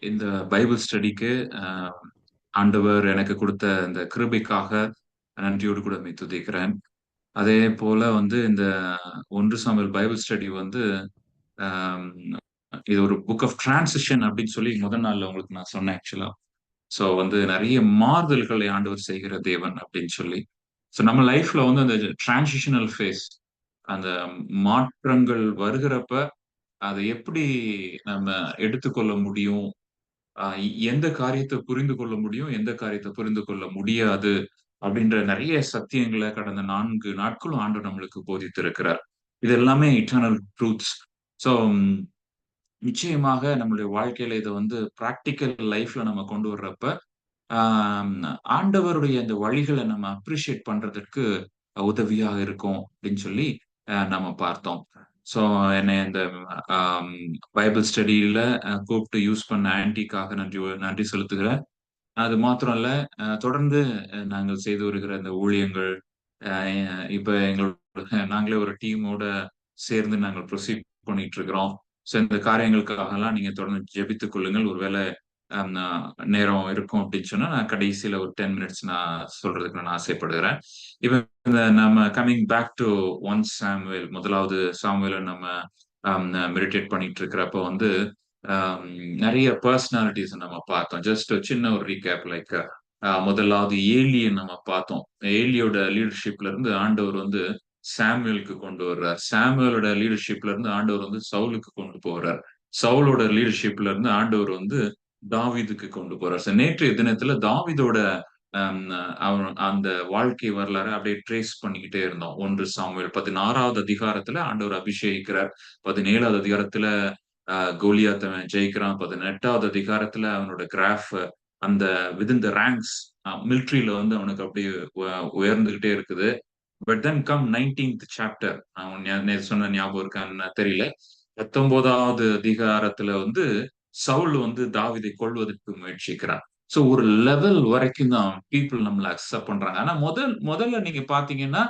இந்த பைபிள் ஸ்டடிக்கு ஆண்டவர் எனக்கு கொடுத்த இந்த கிருபைக்காக நன்றியோடு கூட மெய் துதிக்கிறேன். அதே போல வந்து இந்த ஒன்று சாமுவேல் பைபிள் ஸ்டடி வந்து ஆம், இது ஒரு புக் ஆஃப் டிரான்சிஷன் அப்படின்னு சொல்லி முதல் நாள்ல உங்களுக்கு நான் சொன்னேன் ஆக்சுவலா. ஸோ வந்து நிறைய மாறுதல்களை ஆண்டவர் செய்கிற தேவன் அப்படின்னு சொல்லி. ஸோ நம்ம லைஃப்ல வந்து அந்த டிரான்சிஷனல் ஃபேஸ், அந்த மாற்றங்கள் வருகிறப்ப அதை எப்படி நம்ம எடுத்துக்கொள்ள முடியும், எந்த காரியத்த புரிந்து கொள்ள முடியும், எந்த காரியத்த புரிந்து கொள்ள முடியாது அப்படின்ற நெறைய சத்தியங்கள கடந்த 4 நாட்களும் ஆண்டவர் நம்மளுக்கு போதித்திருக்கிறார். இது எல்லாமே இட்டர்னல் ட்ரூத்ஸ். ஸோ நிச்சயமாக நம்மளுடைய வாழ்க்கையில இத வந்து பிராக்டிகல் லைஃப்ல நம்ம கொண்டு வர்றப்ப, ஆம் ஆண்டவருடைய இந்த வழிகள நம்ம அப்ரிஷியேட் பண்றதற்கு உதவியா இருக்கும் அப்படின்னு சொல்லி நம்ம பார்த்தோம். ஸோ என்னைய இந்த ஆம் பைபிள் ஸ்டடில கூப்ட்டு யூஸ் பண்ண ஆன்டிக்காக நன்றி செலுத்துகிறேன். அது மாத்திரம் இல்ல, தொடர்ந்து நாங்கள் செய்து வருகிற இந்த ஊழியங்கள், அ இப்ப நாங்களே ஒரு டீமோட சேர்ந்து நாங்கள் ப்ரொசீட் பண்ணிட்டு இருக்கிறோம். ஸோ இந்த காரியங்களுக்காகலாம் நீங்க தொடர்ந்து ஜெபித்துக் கொள்ளுங்கள். ஒருவேளை அம் அ நேரம் இருக்கும் அப்படின்னு சொன்னா, நான் கடைசியில ஒரு 10 மினிட்ஸ் நான் சொல்றதுக்கு நான் ஆசைப்படுகிறேன். இப்ப இந்த நம்ம கமிங் பேக் டூ 1 சாமுவேல், முதலாவது சாமுவேல நம்ம மெடிடேட் பண்ணிட்டு இருக்கிறப்ப வந்து, ஆம், நிறைய பர்சனாலிட்டிஸ் நம்ம பார்த்தோம். ஜஸ்ட் சின்ன ஒரு ரீகேப் லைக் முதலாவது ஏலிய நம்ம பார்த்தோம். ஏலியோட லீடர்ஷிப்ல இருந்து ஆண்டவர் வந்து சாமுவேலுக்கு கொண்டு வர்றார். சாமுவேலோட லீடர்ஷிப்ல இருந்து ஆண்டவர் வந்து சவுலுக்கு கொண்டு போறார். சவுலோட லீடர்ஷிப்ல இருந்து ஆண்டவர் வந்து தாவீதுக்கு கொண்டு போறார். நேற்றைய தினத்துல தாவீதோட அம் அவன் அந்த வாழ்க்கை வரலாற அப்படியே ட்ரேஸ் பண்ணிக்கிட்டே இருந்தோம். 1 சாமுவேல் 16வது அதிகாரத்துல ஆண்டவர் அபிஷேகிக்கிறார். 17வது அதிகாரத்துல கோலியாத் அவன் ஜெயிக்கிறான். 18வது அதிகாரத்துல அவனோட கிராஃப் அந்த வித்தின் த ரேங்க்ஸ் மிலிட்டரியில வந்து அவனுக்கு அப்படியே உயர்ந்துகிட்டே இருக்குது. But then come 19th chapter. அவன் நேத்து சொன்ன ஞாபகம் இருக்கான்னு தெரியல. 19வது அதிகாரத்துல வந்து சவுல் வந்து தாவீதை கொல்வதற்கு முயற்சிக்கிறான். சோ ஒரு லெவல் வரைக்கும் தான் பீப்பிள் நம்மள அக்செப்ட் பண்றாங்க. ஆனா முதல்ல நீங்க பாத்தீங்கன்னா,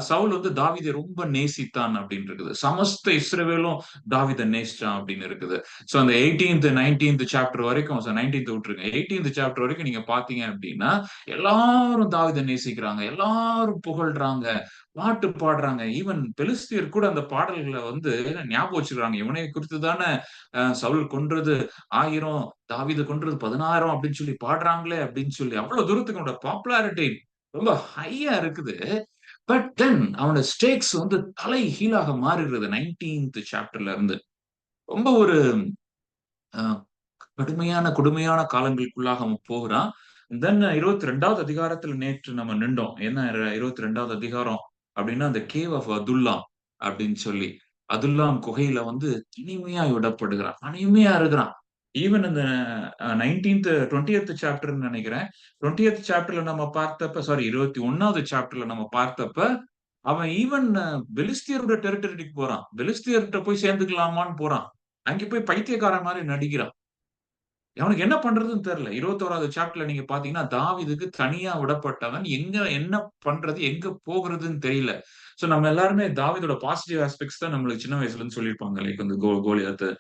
சவுல் வந்து தாவீதை ரொம்ப நேசித்தான் அப்படின்னு இருக்குது. சமஸ்த இஸ்ரவேலும் தாவீத நேசிச்சான் அப்படின்னு இருக்குது. சோ அந்த 18th 19th சாப்டர் வரைக்கும், 19th விட்டுருங்க. 18th சாப்டர் வரைக்கும் நீங்க பாத்தீங்க அப்படின்னா, எல்லாரும் தாவீத நேசிக்கிறாங்க. எல்லாரும் புகழ்றாங்க. பாட்டு பாடுறாங்க. ஈவன் பெலிஸ்தியர் கூட அந்த பாடல்கள வந்து ஞாபகம் வச்சுக்கிறாங்க. இவனை குறித்து தான சவுல் கொன்றது 1000, தாவீது கொன்றது 16,000 அப்படின்னு சொல்லி பாடுறாங்களே அப்படின்னு சொல்லி. அவ்வளவு தூரத்துக்கு அவனோட பாப்புலாரிட்டி ரொம்ப ஹையா இருக்குது. பட் தென் அவனோட ஸ்டேக்ஸ் வந்து தலைகீழாக மாறிடுது 19th சாப்டர்ல இருந்து. ரொம்ப ஒரு அ கடுமையான, கொடுமையான காலங்களுக்குள்ளாக அவன் போகிறான். தென் 22வது அதிகாரத்துல நேற்று நம்ம நின்றோம். என்ன 22வது அதிகாரம் அப்டின்னா, அந்த கேவ் ஆஃப் அதுல்லாம் அப்டின்னு சொல்லி. அதுல்லாம் குகையில வந்து தனிமையா விடப்படுகிறான். தனிமையா இருக்கிறான். ஈவன் இந்த 19th 20th சாப்டர்ன்னு நெனைக்கிறேன். 20th சாப்டர்ல நம்ம பார்த்தப்ப, சாரி 21வது சாப்டர்ல நம்ம பார்த்தப்ப, அவன் ஈவன் பெலிஸ்தியரோட டெரிட்டரிக்கு போறான். பெலிஸ்தியர்ட்ட போய் சேர்ந்துக்கலாமான்னு போறான். அங்க போய் பைத்தியக்காரன் மாரி நடிக்கிறான். அவனுக்கு என்ன பண்றதுன்னு தெரியல. 21வது சாப்டர்ல நீங்க பார்த்தீங்கன்னா, தாவீதுக்கு தனியா விடப்பட்டவன். எங்க என்ன பண்றது? எங்க போகுறதுன்னு தெரியல. சோ நம்ம எல்லாருமே தாவீதோட பாசிட்டிவ் ஆஸ்பெக்ட்ஸ் தான் நம்மளுக்கு சின்ன வயசுல இருந்து சொல்லியிருப்பாங்க. லைக் வந்து கோலியாத்த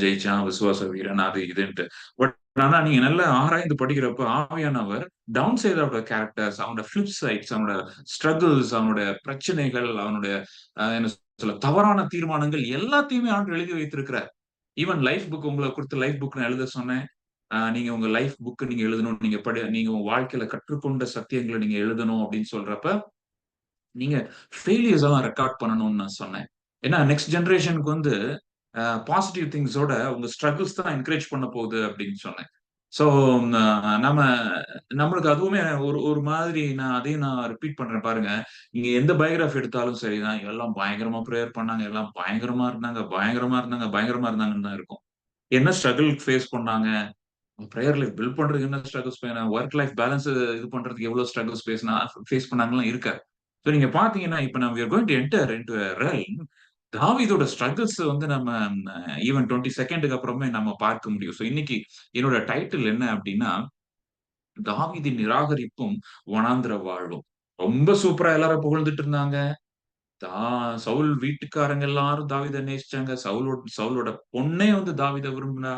ஜெயிச்சான், விசுவாச வீரன் அது இதுன்ட்டு. பட் ஆனா நீங்க நல்லா ஆராய்ந்து படிக்கிறப்ப ஆவியானவர் down side of the characters, அவனோட ஃபிளிப் சைட்ஸ், அவனோட ஸ்ட்ரகிள்ஸ், அவனுடைய பிரச்சனைகள், அவனுடைய என்ன சொல்ல தவறான தீர்மானங்கள் எல்லாத்தையுமே ஆண்டவர் எழுதி வைத்திருக்கிறார். ஈவன் லைஃப் புக் உங்கள குடுத்து லைஃப் புக் நான் எழுத சொன்னேன். நீங்க உங்க லைஃப் புக் நீங்க எழுதணும். நீங்க உங்க வாழ்க்கையில கற்றுக்கொண்ட சத்தியங்கள நீங்க எழுதணும் அப்படின்னு சொல்றப்ப, நீங்க ஃபெயிலியர்ஸ் எல்லாம் ரெக்கார்ட் பண்ணணும்னு நான் சொன்னேன். ஏன்னா நெக்ஸ்ட் ஜெனரேஷனுக்கு வந்து பாசிட்டிவ் திங்ஸோட உங்க ஸ்ட்ரகிள்ஸ் தான் என்கரேஜ் பண்ண போகுது அப்படின்னு சொன்னேன். ஸோ நம்ம நம்மளுக்கு அதுவுமே ஒரு ஒரு மாதிரி நான் அதையும் ரிப்பீட் பண்றேன் பாருங்க. நீங்க எந்த பயோகிராஃபி எடுத்தாலும் சரிதான். எல்லாம் பயங்கரமா பிரேயர் பண்ணாங்க. எல்லாம் பயங்கரமா இருந்தாங்க, பயங்கரமா இருந்தாங்க, பயங்கரமா இருந்தாங்கன்னு தான் இருக்கும். என்ன ஸ்ட்ரகிள் ஃபேஸ் பண்ணாங்க? பிரேயர் லைஃப் பில்ட் பண்றதுக்கு என்ன ஸ்ட்ரகிள்ஸ் ஒர்க் லைஃப் பேலன்ஸ் இது பண்றதுக்கு எவ்வளவு ஸ்ட்ரகிள்ஸ் ஃபேஸ் பண்ணாங்கலாம் இருக்காது. சோ நீங்க பாத்தீங்கன்னா, இப்ப நம்ம we are going to enter into a realm. தாவீதோட ஸ்ட்ரகிள்ஸ் வந்து நம்ம ஈவன் 22க்கு அப்புறமே நம்ம பார்க்க முடியும். சோ இன்னைக்கு என்னோட டைட்டில் என்ன அப்டின்னா, தாவீதின் நிராகரிப்பும் வனாந்திர வாழ்வும். ரொம்ப சூப்பரா எல்லாரும் புகழ்ந்துட்டு இருந்தாங்க. தா சவுல் வீட்டுக்காரங்க எல்லாரும் தாவீத நேசிச்சாங்க. சவுலோட சவுலோட பொண்ணே வந்து தாவீத விரும்பினா.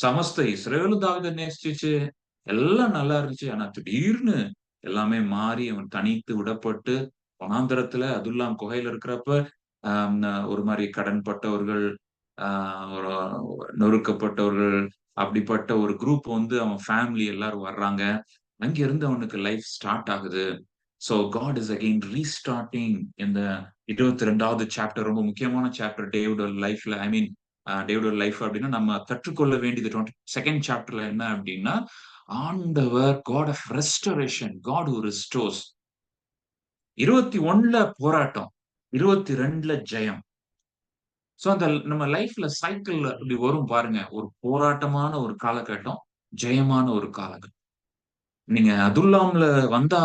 சமஸ்த இஸ்ரவேலும் தாவீதை நேசிச்சுச்சு. எல்லாம் நல்லா இருந்துச்சு. ஆனா திடீர்னு எல்லாமே மாறி அவன் தனித்து விடப்பட்டு வனாந்தரத்துல அதுல்லாம் குகையில இருக்கிறப்ப ஒரு மாரி கடன்பட்டவர்கள், ஒரு நொறுக்கப்பட்டவர்கள், அப்படிப்பட்ட ஒரு குரூப் வந்து அவன் ஃபேமிலி எல்லாரும் வர்றாங்க. அங்கிருந்து அவனுக்கு லைஃப் ஸ்டார்ட் ஆகுது. சோ காட் இஸ் அகைன் ரீஸ்டார்ட்டிங் இந்த 22வது சாப்டர், ரொம்ப முக்கியமான சாப்டர் டேவிடோட லைஃப்ல. ஐ மீன் டேவிடோட லைஃப் அப்படின்னா நம்ம கற்றுக்கொள்ள வேண்டியது 22nd சாப்டர்ல என்ன அப்படின்னா, ஆண்டவர் God of restoration, God who restores. 21ல போராட்டம், 22ல ஜெயம். சோ அந்த நம்ம லைஃப்ல சைக்கிள்ல இப்படி வரும் பாருங்க. ஒரு போராட்டமான ஒரு காலகட்டம், ஜெயமான ஒரு காலகட்டம். நீங்க அதுல்லாம்ல வந்தா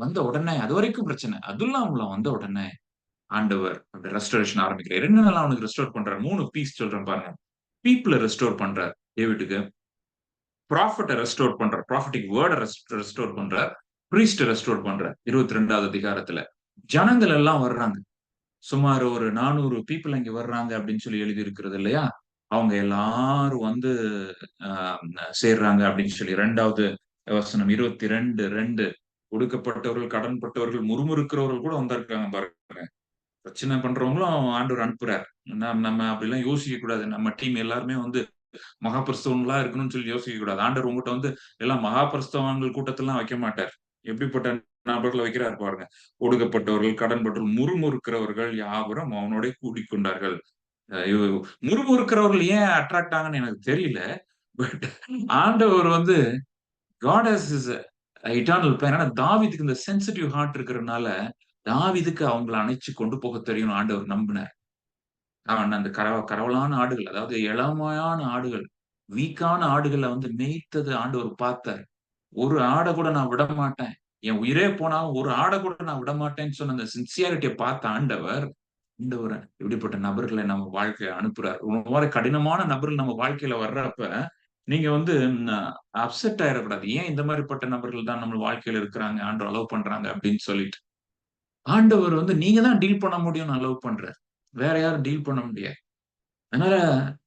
வந்த உடனே அதுவரைக்கும் பிரச்சனை. அதுல்லாம்ல வந்த உடனே ஆண்டவர் அந்த ரெஸ்டோரேஷன் ஆரம்பிக்கிறார். என்னென்னலாம் அவனுக்கு ரெஸ்டோர் பண்றாரு? 3 பீஸ் சொல்றேன் பாருங்க. பீப்பிள ரெஸ்டோர் பண்றார் டேவிட்க்கு. ப்ராஃபட்ட ரெஸ்டோர் பண்றார். ப்ராஃபட்டிக் வேர்ட ரெஸ்டோர் பண்றார். பிரீஸ்ட்ட ரெஸ்டோர் பண்றார். 22வது அதிகாரத்துல. ஜனங்கள் எல்லாம் வர்றாங்க. சுமார் ஒரு 400 பீப்பிள் அங்க வர்றாங்க அப்படின்னு சொல்லி எழுதி இருக்கிறது இல்லையா? அவங்க எல்லாரும் வந்து அ சேர்றாங்க அப்படின்னு சொல்லி 2வது வசனம் 22:2 ஒடுக்கப்பட்டவர்கள், கடன்பட்டவர்கள், முறுமுறுக்கிறவர்கள் கூட வந்திருக்காங்க பாருங்க. பிரச்சனை பண்றவங்களும் ஆண்டவர் அனுப்புறார். நம்ம அப்படிலாம் யோசிக்க கூடாது. நம்ம டீம் எல்லாருமே வந்து மகா பரிசுத்தவான்களா இருக்கணும்னு சொல்லி யோசிக்க கூடாது. ஆண்டவர் உங்கட்ட வந்து எல்லாம் மகா பரிசுத்தவான்கள் கூட்டத்திலாம் வைக்க மாட்டார். எப்படிப்பட்ட நபர்கள வைக்கிறார் பாருங்க. ஒடுக்கப்பட்டவர்கள், கடன்பட்டவர்கள், முறுமுறுக்கிறவர்கள் யாவரும் அவனோடே கூடிக்கொண்டார்கள். முறுமுறுக்கிறவர்கள் ஏன் அட்ராக்ட் ஆங்கன்னு எனக்கு தெரியல. பட் ஆண்டவர் வந்து God has his eternal plan. ஆனா தாவீதுக்கு இந்த சென்சிட்டிவ் ஹார்ட் இருக்கிறனால, தாவீதுக்கு அவங்கள அணைச்சு கொண்டு போக தெரியும்னு ஆண்டவர் நம்பினார். அவன் அந்த கரவலான ஆடுகள், அதாவது இளமையான ஆடுகள், வீக்கான ஆடுகள வந்து மேய்த்தது ஆண்டவர் பார்த்தார். ஒரு ஆட கூட நான் விடமாட்டேன். என் உயிரே போனாலும் ஒரு ஆட கூட நான் விடமாட்டேன்னு சொன்ன அந்த சின்சியாரிட்டிய பார்த்த ஆண்டவர், இப்படிப்பட்ட நபர்கள நம்ம வாழ்க்கைய அனுப்புறார். ஒரு மாரி கடினமான நபர்கள் நம்ம வாழ்க்கையில வர்றப்ப, நீங்க வந்து அப்செட் ஆயிறக்கூடாது. ஏன் இந்த மாரிப்பட்ட நபர்கள் தான் நம்ம வாழ்க்கையில இருக்கிறாங்க, ஆண்டவர் அலோவ் பண்றாங்க அப்படின்னு சொல்லிட்டு. ஆண்டவர் வந்து நீங்க தான் டீல் பண்ண முடியும்னு அலோவ் பண்றார். வேற யாரும் டீல் பண்ண முடியாது. அதனால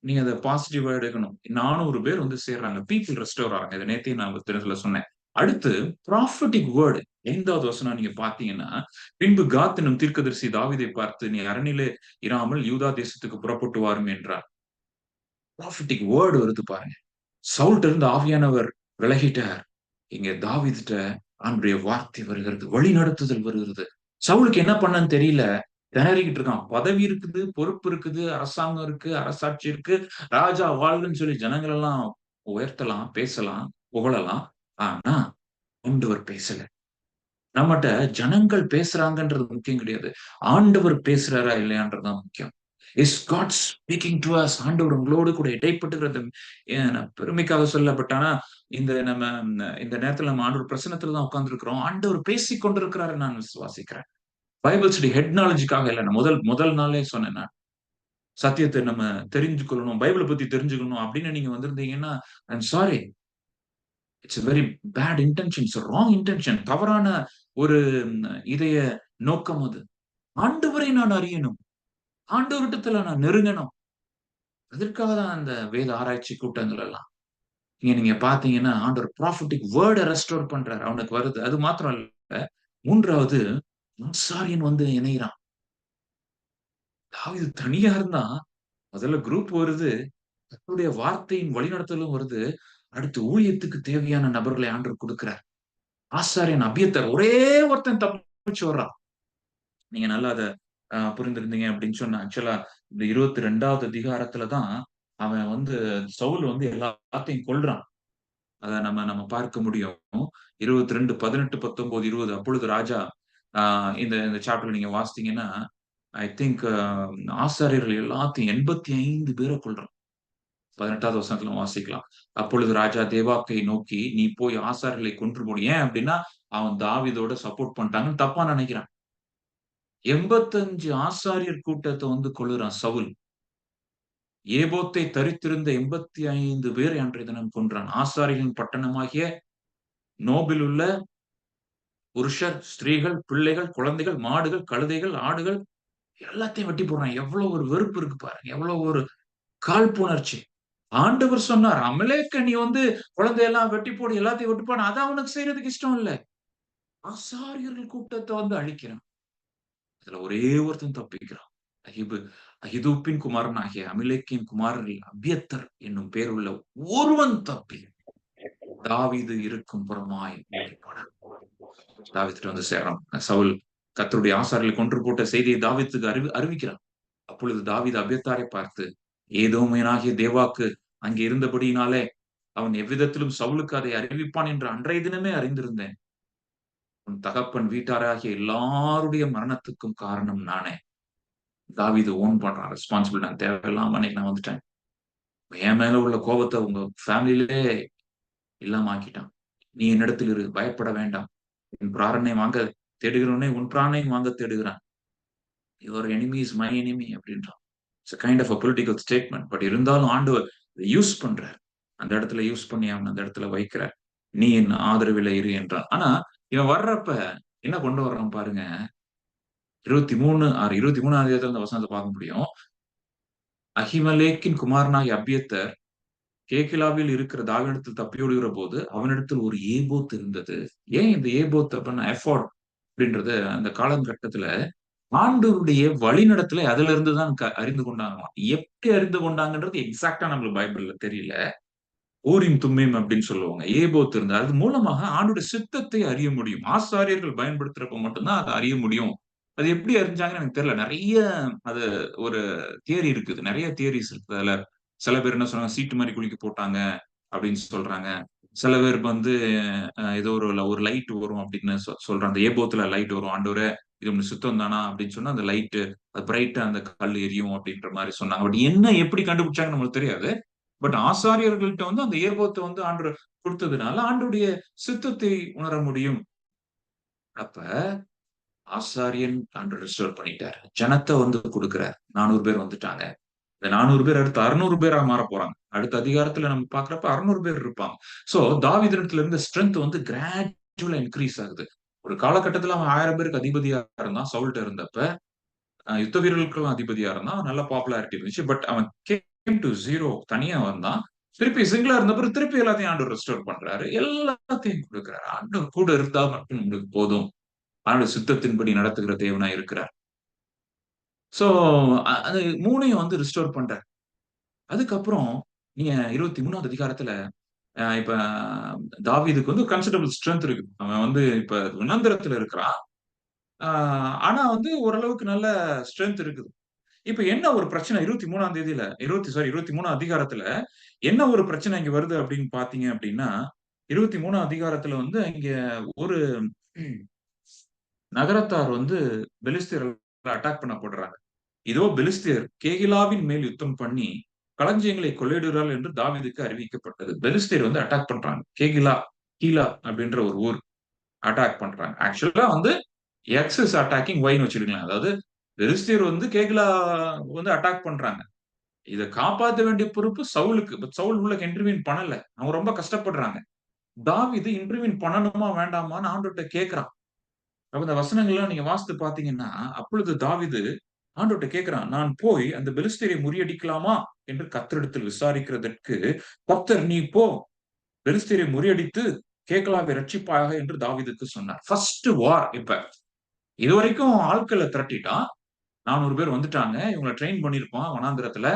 நீங்க அத பாசிட்டிவா எடுக்கணும். 400 பேர் வந்து சேர்றாங்க. பீப்பிள் ரெஸ்டோர் ஆறாங்க. இத நேத்தையும் நான் தினத்துல சொன்னேன். அடுத்து ப்ராஃபட்டிக் வேர்ட் 5வது வசனம் நீங்க பார்த்தீங்கன்னா, பின்பு காத் என்னும் தீர்க்கதரிசி தாவீதை பார்த்து, "நீ அரணிலே இராமல் யூதா தேசத்துக்கு புறப்பட்டு வாரும்" என்றார். ப்ராஃபட்டிக் வேர்ட் வருது பாருங்க. சவுல்ட்ட இருந்து ஆவியானவர் விலகிட்டார். இங்க தாவீதுட்ட ஆண்டவருடைய வார்த்தை வருகிறது. வழிநடத்துதல் வருகிறது. சவுலுக்கு என்ன பண்ணன்னு தெரியல. திணறிக்கிட்டு இருக்கான். பதவி இருக்குது, பொறுப்பு இருக்குது, அரசாங்கம் இருக்கு, அரசாட்சி இருக்கு. ராஜா வாழ்கன்னு சொல்லி ஜனங்கள் எல்லாம் உயர்த்தலாம், பேசலாம், புகழலாம். ஆனா, ஆண்டவர் பேசல. நம்மட்ட ஜனங்கள் பேசுறாங்கன்றது முக்கியம் கிடையாது. ஆண்டவர் பேசுறாரா இல்லையான்றது தான் முக்கியம். Is God speaking to us? ஆண்டவர் உங்களோடு கூட இடைப்பட்டுகிறது. நான் பெருமைக்காக சொல்லல. பட் ஆனா நம்ம இந்த நேரத்துல நம்ம ஆண்டவர் பிரசன்னத்துல தான் உட்கார்ந்திருக்கிறோம். ஆண்டவர் பேசிக் கொண்டிருக்கிறாரு நான் விசுவாசிக்கிறேன். பைபிள் ஸ்டடி ஹெட் நாலேட்ஜ்க்காக இல்ல. நான் முதல் முதல் நாளே சொன்னேன் நான். சத்தியத்த நம்ம தெரிஞ்சு கொள்ளணும், பைபிள பத்தி தெரிஞ்சுக்கணும் அப்படின்னு நீங்க வந்திருந்தீங்கன்னா, I am sorry. It's a very bad intention. It's a wrong intention. தவறான ஒரு இதய நோக்கம் அது. ஆண்டவரை நான் அறியணும். ஆண்டவரிடத்துல நான் நெருங்கணும். அதற்காக தான் அந்த வேத ஆராய்ச்சி கூட்டங்கள் எல்லாம். இங்க நீங்க பார்த்தீங்கன்னா, ஆண்டவர் ப்ராஃபட்டிக் வேர்ட ரெஸ்டோர் பண்றாரு. அவனுக்கு வருது. அது மாத்திரம் இல்ல. 3வது ஆசாரியன் வந்து இணையிறான். தாவீது தனியா இருந்தான். முதல்ல குரூப் வருது. கர்த்தருடைய வார்த்தையின் வழிநடத்தலும் வருது. அடுத்து ஊழியத்துக்கு தேவையான நபர்களை ஆண்டவர் குடுக்கிறார். ஆசாரியன் அபியத்தார் ஒரே ஒருத்தன் தப்பிச்சு வர்றான். நீங்க நல்லா அத புரிந்திருந்தீங்க அப்படின்னு சொன்னா, ஆக்சுவலா இந்த 22வது அதிகாரத்துல தான் அவன் வந்து சவுல் வந்து எல்லாத்தையும் கொல்றான். அத நம்ம நம்ம பார்க்க முடியும். 22, 18, 19, 20 அப்பொழுது ராஜா ஆ இந்த இந்த சாப்டர்ல நீங்க வாசித்தீங்கன்னா, ஐ திங்க் ஆசாரியர்கள் எல்லாத்தையும் 85 பேர கொல்றான். 18வது வசனத்துல வாசிக்கலாம். அப்பொழுது ராஜா தேவாக்கை நோக்கி, "நீ போய் ஆசாரியர்களை கொன்று போடு." ஏன் அப்டின்னா, அவன் தாவீதோட சப்போர்ட் பண்ணிட்டாங்கன்னு தப்பா நெனைக்கிறான். 85 ஆசாரியர் கூட்டத்த வந்து கொல்லுறான் சவுல். ஏபோத்தை தரித்திருந்த 85 பேரை அன்றைய தினம் கொன்றான். ஆசாரியர்களின் பட்டணமாகிய நோபிலுள்ள புருஷர், ஸ்திரீகள், பிள்ளைகள், குழந்தைகள், மாடுகள், கழுதைகள், ஆடுகள் எல்லாத்தையும் வெட்டி போடுறான். எவ்வளவு ஒரு வெறுப்பு இருக்கு பாருங்க. எவ்வளவு ஒரு காழ்ப்புணர்ச்சி. ஆண்டவர் சொன்னார், அமலேக்க நீ வந்து குழந்தையெல்லாம் வெட்டி போடு, எல்லாத்தையும் வெட்டி போடு. அத அவனுக்கு செய்யறதுக்கு இஷ்டம் இல்ல. ஆசாரியர்கள் கூட்டத்த வந்து அழிக்கிறான். இதுல ஒரே ஒருத்தன் தப்பிக்கிறான். அகிபு அகிதூப்பின் குமாரன் ஆகிய அமிலேக்கின் குமாரரில் அபியத்தர் என்னும் பேருள்ள ஒருவன் தப்பி தாவீது இருக்கும் புறமாய் ஓடிப்போனான். தாவீதுட்ட வந்து சேரான். சவுல் கர்த்தருடைய ஆசாரியர்களை கொன்று போட்ட செய்தியை தாவீதுக்கு அறிவிக்கிறான். அப்பொழுது தாவீது அபியத்தாரை பார்த்து, ஏதோமியனாகிய தேவாக்கு அங்கே இருந்தபடியினாலே அவன் எவ்விதத்திலும் சவுலுக்கு அதை அறிவிப்பான் என்று அன்றைய தினமே அறிந்திருந்தேன். உன் தகப்பன் வீட்டாராகிய எல்லாருடைய மரணத்துக்கும் காரணம் நானே. தாவீது ஓன் பண்றான் ரெஸ்பான்சிபிள். நான் தேவையில்லாம அன்னைக்கு நான் வந்துட்டேன். என் மேல உள்ள கோபத்தை உங்க ஃபேமிலியிலே இல்லாம ஆக்கிட்டான். நீ என்னிடத்தில் இரு, பயப்பட வேண்டாம். உன் பிராணனை வாங்க தேடுகிறவனே உன் பிராணனையும் வாங்க தேடுகிறான். Your enemy is my enemy அப்படின்றான். It's kind of a political statement. But இருந்தாலும் ஆண்டவர் யூஸ் பண்றார். அந்த இடத்துல யூஸ் பண்ணி அவன் அந்த இடத்துல வைக்கிறார். நீ என் ஆதரவில இரு என்றான். ஆனா இவன் வர்றப்ப என்ன கொண்டு வர்றான் பாருங்க. 23 அதிகாரத்துல அந்த வசனத்தை பார்க்க முடியும். அகிமலேக்கின் குமாரனாகிய அபியத்தர் கேகிலாவில் இருக்கிற தாவீதிடத்தில் தப்பியோடுகிற போது அவனிடத்தில் ஒரு ஏபோத் இருந்தது. ஏன் இந்த ஏபோத் அப்படின்னா எஃபோர்ட் அப்படின்றது அந்த காலகட்டத்துல ஆண்டவருடைய வழிநடத்தலை அதுல இருந்துதான் அறிந்து கொண்டாங்களாம். எப்படி அறிந்து கொண்டாங்கன்றது எக்ஸாக்டா நம்மளுக்கு பைபிள்ல தெரியல. ஊரிம் தும்மீம் அப்படின்னு சொல்லுவாங்க. ஏபோத் இருந்து அது மூலமாக ஆண்டோட சித்தத்தை அறிய முடியும். ஆசாரியர்கள் பயன்படுத்துறப்ப மட்டும்தான் அதை அறிய முடியும். அது எப்படி அறிஞ்சாங்கன்னு எனக்கு தெரியல. நிறைய அது ஒரு தியரி இருக்குது. நிறைய தியரிஸ் இருக்கு. அதுல சில பேர் என்ன சொன்னாங்க, சீட்டு மாதிரி குலுக்கி போட்டாங்க அப்படின்னு சொல்றாங்க. சில பேர் வந்து ஏதோ ஒரு லைட் வரும் அப்படின்னு சொல்றாங்க. ஏபோத்துல லைட் வரும். ஆண்டவரே இது ஒண்ணு சுத்தம் தானா அப்படின்னு சொன்னா அந்த லைட்டு அது பிரைட்டா அந்த கல் எரியும் அப்படின்ற மாதிரி சொன்னாங்க. பட் என்ன எப்படி கண்டுபிடிச்சாங்கன்னு நம்மளுக்கு தெரியாது. பட் ஆசாரியர்கள்ட்ட வந்து அந்த ஏர்போத்தை வந்து ஆண்டு கொடுத்ததுனால ஆண்டுடைய சித்தத்தை உணர முடியும். அப்ப ஆசாரியன் ஆண்டு ரெஸ்டோர் பண்ணிட்டாரு. ஜனத்தை வந்து கொடுக்கிறார். 400 பேர் வந்துட்டாங்க. இந்த 400 பேர் அடுத்து 600 பேரா மாற போறாங்க. அடுத்த அதிகாரத்துல நம்ம பாக்குறப்ப 600 பேர் இருப்பாங்க. சோ தாவீதிடத்துல இருந்த ஸ்ட்ரென்த் வந்து கிராஜுவலா இன்க்ரீஸ் ஆகுது. ஒரு காலகட்டத்துல அவன் 1000 பேருக்கு அதிபதியா இருந்தான் சவுல்ட்ட இருந்தப்ப. யுத்த வீரர்களுக்கும் அதிபதியா இருந்தான். நல்ல பாப்புலாரிட்டி இருந்துச்சு. பட் அவன் கேம் டு ஜீரோ. தனியா வந்தான். திருப்பி சிங்கிளா இருந்த பிறகு திருப்பி எல்லாத்தையும் ஆண்டவர் ரெஸ்டோர் பண்றாரு. எல்லாத்தையும் கொடுக்கிறாரு. ஆண்டவர் கூட இருந்தா மட்டும் உங்களுக்கு போதும். ஆண்டவர் சித்தத்தின்படி நடத்துகிற தேவனா இருக்கிறார். சோ அது 3யும் வந்து ரிஸ்டோர் பண்றாரு. அதுக்கப்புறம் நீங்க 23வது அதிகாரத்துல இப்ப தாவீதுக்கு வந்து கன்சிடரபிள் ஸ்ட்ரென்த் இருக்கு. அவன் வந்து இப்ப வனாந்திரத்துல இருக்கிறான். ஆ ஆனா வந்து ஓரளவுக்கு நல்ல ஸ்ட்ரென்த் இருக்குது. இப்ப என்ன ஒரு பிரச்சனை 23ஆம் தேதியில 23 அதிகாரத்துல என்ன ஒரு பிரச்சனை இங்க வருது அப்படின்னு பார்த்தீங்க அப்படின்னா, 23 அதிகாரத்துல வந்து இங்க ஒரு ம், நகரத்தார் வந்து பெலிஸ்தியர்கள அட்டாக் பண்ணப்படுறாங்க. இதோ பெலிஸ்தியர் கேகிலாவின் மேல் யுத்தம் பண்ணி களஞ்சியங்களை கொள்ளையிடுகிறார்கள் என்று தாவீதுக்கு அறிவிக்கப்பட்டது. பெலிஸ்தியர் வந்து அட்டாக் பண்றாங்க. கீலா அப்படின்ற ஒரு ஊர் அட்டாக் பண்றாங்க. ஆக்சுவலா வந்து எக்ஸ் இஸ் அட்டாக்கிங் ஒய்ன்னு வச்சுக்கலாம். அதாவது பெலிஸ்தியர் வந்து கேகிலா வந்து அட்டாக் பண்றாங்க. இத காப்பாத்த வேண்டிய பொறுப்பு சவுலுக்கு. பட் சவுல் உள்ள இன்டர்வீன் பண்ணல. அவங்க ரொம்ப கஷ்டப்படுறாங்க. தாவீது இன்டர்வீன் பண்ணணுமா வேண்டாமான்னு ஆண்டவர்ட்ட கேட்கிறான். அப்ப இந்த வசனங்கள்லாம் நீங்க வாசித்து பார்த்தீங்கன்னா, அப்பொழுது தாவீது ஆண்டவர்ட்ட கேட்கிறான். நான் போய் அந்த பெலிஸ்தரை முறியடிக்கலாமா என்று கர்த்தரிடத்தில் விசாரிக்கிறதற்கு, கர்த்தர் நீ போ பெலிஸ்தரை முறியடித்து கேக்கலாவை ரட்சிப்பாயாக என்று தாவீதுக்கு சொன்னார். ஃபர்ஸ்ட் வார் இப்ப. இதுவரைக்கும் ஆட்கள திரட்டிட்டான். 400 பேர் வந்துட்டாங்க. இவங்கள ட்ரெயின் பண்ணியிருப்பான் வனாந்திரத்துல.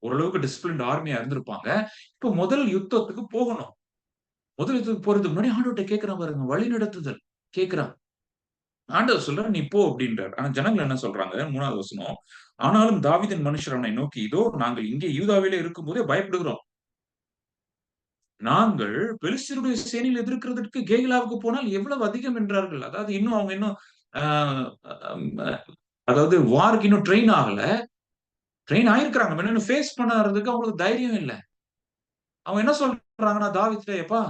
ஓரளவுக்கு டிசிப்ளின்ட் ஆர்மியா இருந்திருப்பாங்க. இப்ப முதல் யுத்தத்துக்கு போகணும். முதல் யுத்தத்துக்கு போறதுக்கு முன்னாடி ஆண்டவர்ட்ட கேட்கிறான் பாருங்க. வழிநடத்துதல் கேட்கிறான். ஆண்டவர் சொல்றார், "நீ போ" அப்படின்றார். ஆனா ஜனங்கள் என்ன சொல்றாங்க? 3வது வசனம். ஆனாலும் தாவீதின் மனுஷர் அவனை நோக்கி, இதோ நாங்கள் இங்கே யூதாவிலே இருக்கும்போதே பயப்படுகிறோம். நாங்கள் பெலிஸ்தருடைய சேனையில் எதிர்க்கிறதற்கு கேகிலாவுக்கு போனால் எவ்வளவு அதிகம் என்றார்கள். அதாவது இன்னும் அவங்க இன்னும் ஆ, அதாவது வார்க்கு இன்னும் ட்ரெயின் ஆகல. ட்ரெயின் ஆயிருக்கிறாங்க. இன்னும் ஃபேஸ் பண்ணறதுக்கு அவங்களுக்கு தைரியம் இல்ல. அவங்க என்ன சொல்றாங்கன்னா, தாவீதுட்ட, "எப்பா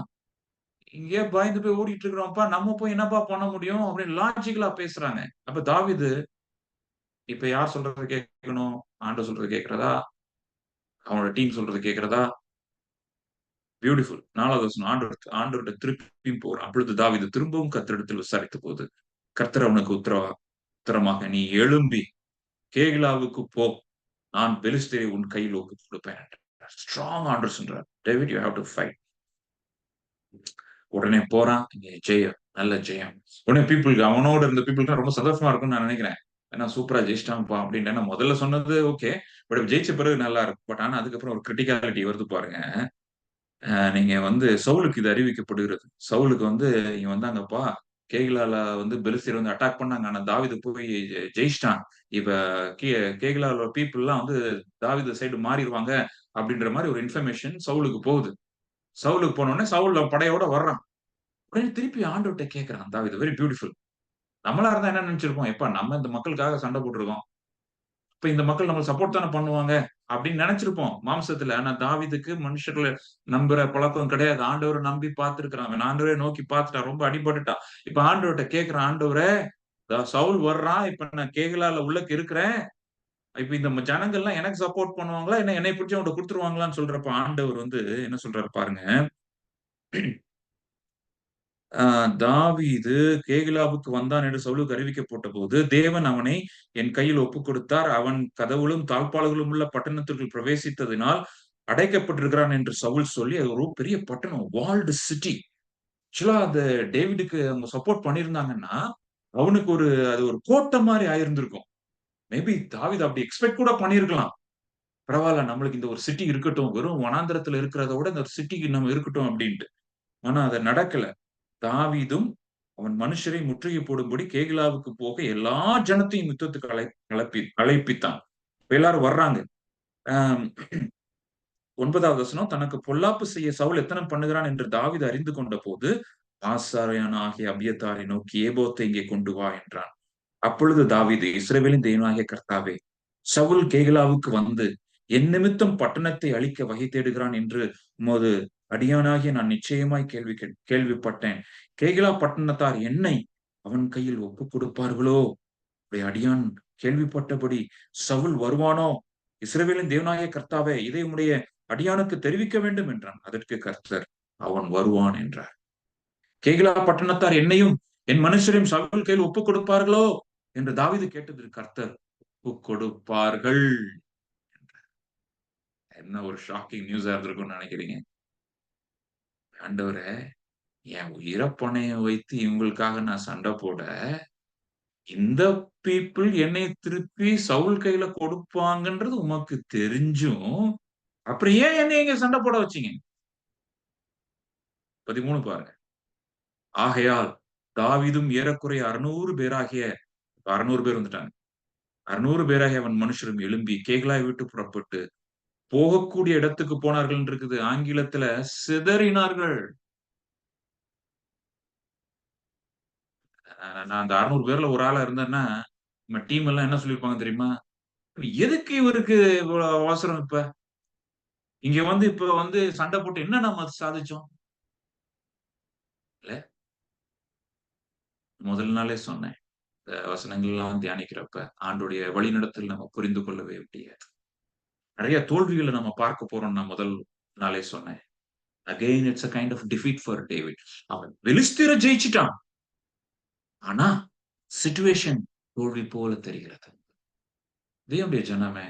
இங்கேயே பயந்து போய் ஓடிட்டு இருக்கிறோம்ப்பா. நம்ம போய் என்னப்பா பண்ண முடியும்?" அப்படின்னு லாஜிக்கலா பேசுறாங்க. அப்ப தாவீது, இப்ப யார் சொல்றத கேட்கணும்? ஆண்டவர் சொல்றத கேட்கிறதா? அவனோட டீம் சொல்றத கேட்கிறதா? பியூட்டிஃபுல். 4வது வசனம். ஆண்டவர்ட்ட திருப்பியும் போறான். அப்பொழுது தாவீது திரும்பவும் கர்த்தரிடத்தில் விசாரித்தபோது, கர்த்தர் அவனுக்கு உத்தரமாக, "நீ எழும்பி கேகிலாவுக்கு போ. நான் பெலிஸ்தரை உன் கையில் ஒப்புக் கொடுப்பேன்" என்றார். சொல்றார். ஸ்ட்ராங் ஆர்டர் சொல்றார். David you have to fight. உடனே போறான். இங்க ஜெயம். நல்ல ஜெயம். உடனே பீப்பிள்க்கு அவனோட இருந்த பீப்பிள்க்கு ரொம்ப சந்தோஷமா இருக்கும்னு நான் நினைக்கிறேன். ஏன்னா சூப்பரா ஜெயிச்சிட்டான்ப்பா அப்படின்னு. ஏன்னா முதல்ல சொன்னது ஓகே. பட் ஜெயிச்ச பிறகு நல்லா இருக்கும். பட் ஆனா அதுக்கப்புறம் ஒரு கிரிட்டிகாலிட்டி வருது பாருங்க. நீங்க வந்து சவுலுக்கு இது அறிவிக்கப்படுகிறது. சவுலுக்கு வந்து இவன் வந்தாங்கப்பா. கேகிலால வந்து பெலிஸ்தர் வந்து அட்டாக் பண்ணாங்க. ஆனா தாவீது போய் ஜெயிச்சிட்டான். இப்ப கே கேகிலால பீப்பிள்லாம் வந்து தாவீது சைடு மாறிருவாங்க அப்படின்ற மாரி ஒரு இன்ஃபர்மேஷன் சவுலுக்கு போகுது. சவுலுக்கு போன உடனே சவுல் படையோட வர்றான். உடனே திருப்பி ஆண்டவர்ட்ட கேட்கிறான் தாவீது. Very beautiful. நம்மளா இருந்தா என்ன நினைச்சிருப்போம்? எப்பா நம்ம இந்த மக்களுக்காக சண்டை போட்டுருக்கோம். இப்ப இந்த மக்கள் நம்மளுக்கு சப்போர்ட் தானே பண்ணுவாங்க அப்படின்னு நினைச்சிருப்போம் மாம்சத்துல. ஆனா தாவீதுக்கு மனுஷர்களை நம்புற பழக்கம் கிடையாது. ஆண்டவரை நம்பி பார்த்திருக்கிறான். அவன் ஆண்டவரை நோக்கி பார்த்துட்டான். ரொம்ப அடிபட்டுட்டான். இப்ப ஆண்டவர்ட்ட கேட்கிறான், ஆண்டவரே சவுல் வர்றான். இப்ப நான் கேகலால உள்ளக்கு இருக்கிறேன். இப்ப இந்த ஜனங்கள்லாம் எனக்கு சப்போர்ட் பண்ணுவாங்களா? என்ன என்னை பிடிச்சு அவன்கிட்ட குடுத்துருவாங்களான்னு சொல்றப்ப ஆண்டவர் வந்து என்ன சொல்றாரு பாருங்க. ஆ தாவீது கேகிலாவுக்கு வந்தான் என்று சவுலுக்கு அறிவிக்கப்பட்டபோது, தேவன் அவனை என் கையில் ஒப்புக் கொடுத்தார். அவன் கதவுகளும் தாழ்ப்பாள்களும் உள்ள பட்டணத்திற்குள் பிரவேசித்ததினால் அடைக்கப்பட்டிருக்கிறான் என்று சவுல் சொல்லி, அது ஒரு பெரிய பட்டணம். Walled city. ஆக்சுவலா அந்த டேவிடுக்கு அவங்க சப்போர்ட் பண்ணியிருந்தாங்கன்னா, அவனுக்கு அது ஒரு கோட்டை மாரி ஆயிருந்திருக்கும். மேபி தாவீது அப்படி எக்ஸ்பெக்ட் கூட பண்ணியிருக்கலாம். பரவால்ல நம்மளுக்கு இந்த ஒரு சிட்டி இருக்கட்டும். வெறும் வனாந்திரத்துல இருக்கிறத விட இந்த ஒரு சிட்டிக்கு நம்ம இருக்கட்டும் அப்படின்ட்டு. ஆனா அது நடக்கல. தாவீதும் அவன் மனுஷரை முற்றுகை போடும்படி கேகிலாவுக்கு போக எல்லா ஜனத்தையும் யுத்தத்துக்கு அழைப்பித்தான். இப்ப எல்லாரும் வர்றாங்க. ஆம், 9வது வசனம், தனக்கு பொல்லாப்பு செய்ய சவுல் எத்தனம் பண்ணுகிறான் என்று தாவீது அறிந்து கொண்ட போது ஆசாரியனாகிய அபியத்தாரை நோக்கி ஏபோத்தை இங்கே கொண்டு வா என்றான். அப்பொழுது தாவீது, இஸ்ரவேலின் தேவனாகிய கர்த்தாவே, சவுல் கேகிலாவுக்கு வந்து என் நிமித்தம் பட்டணத்தை அழிக்க வகை தேடுகிறான் என்று உமது அடியானாகிய நான் நிச்சயமாய் கேள்விப்பட்டேன். கேகிலா பட்டணத்தார் என்னை அவன் கையில் ஒப்புக் கொடுப்பார்களோ? உடைய அடியான் கேள்விப்பட்டபடி சவுல் வருவானோ? இஸ்ரவேலின் தேவனாகிய கர்த்தாவே, இதை உம்முடைய அடியானுக்கு தெரிவிக்க வேண்டும் என்றான். அதற்கு கர்த்தர், அவன் வருவான் என்றார். கேகிலா பட்டணத்தார் என்னையும் என் மனுஷரையும் சவுல் கையில் ஒப்புக் கொடுப்பார்களோ என்று தாவீது கேட்டதற்கு கர்த்தர், ஒப்புக் கொடுப்பார்கள். என்ன ஒரு ஷாக்கிங் நியூஸா இருந்திருக்கும்னு நினைக்கிறீங்க? ஆண்டவரே, என் உயிரை பணயம் வைத்து இவங்களுக்காக நான் சண்டை போட, இந்த பீப்பிள் என்னை திருப்பி சவுல் கையில கொடுப்பாங்கன்றது உமக்கு தெரிஞ்சும், அப்புறம் ஏன் என்னை இங்க சண்டை போட வச்சீங்க? 13 பாருங்க. ஆகையால் தாவீதும் ஏறக்குறைய 600 பேராகிய 600 பேர் வந்துட்டாங்க. 600 பேராகிய அவன் மனுஷரும் எழும்பி கேகலாய் விட்டு புறப்பட்டு போகக்கூடிய இடத்துக்கு போனார்கள் இருக்குது. ஆங்கிலத்துல சிதறினார்கள். நான் அந்த 600 பேர்ல ஒரு ஆளா இருந்தேன்னா, நம்ம டீம் எல்லாம் என்ன சொல்லியிருப்பாங்க தெரியுமா? எதுக்கு இவருக்கு இவ்வளவு அவசரம் இப்ப? இங்க வந்து இப்ப வந்து சண்டை போட்டு என்ன நம்ம சாதிச்சோம்? இல்ல, முதல் நாளே சொன்னேன். இந்த வசனங்கள்லாம் தியானிக்கிறப்ப, ஆண்டுடைய வழிநடத்தல் நம்ம புரிந்து கொள்ளவே முடியாது. நெறைய தோல்விகள நம்ம பார்க்க போறோம்ன்னு நான் முதல் நாளே சொன்னேன். Again it's a kind of defeat for David. அவன் பெலிஸ்தரை ஜெயிச்சுட்டான். ஆனா, சிச்சுவேஷன் தோல்வி போல தெரிகிறது. தேவனுடைய ஜனமே,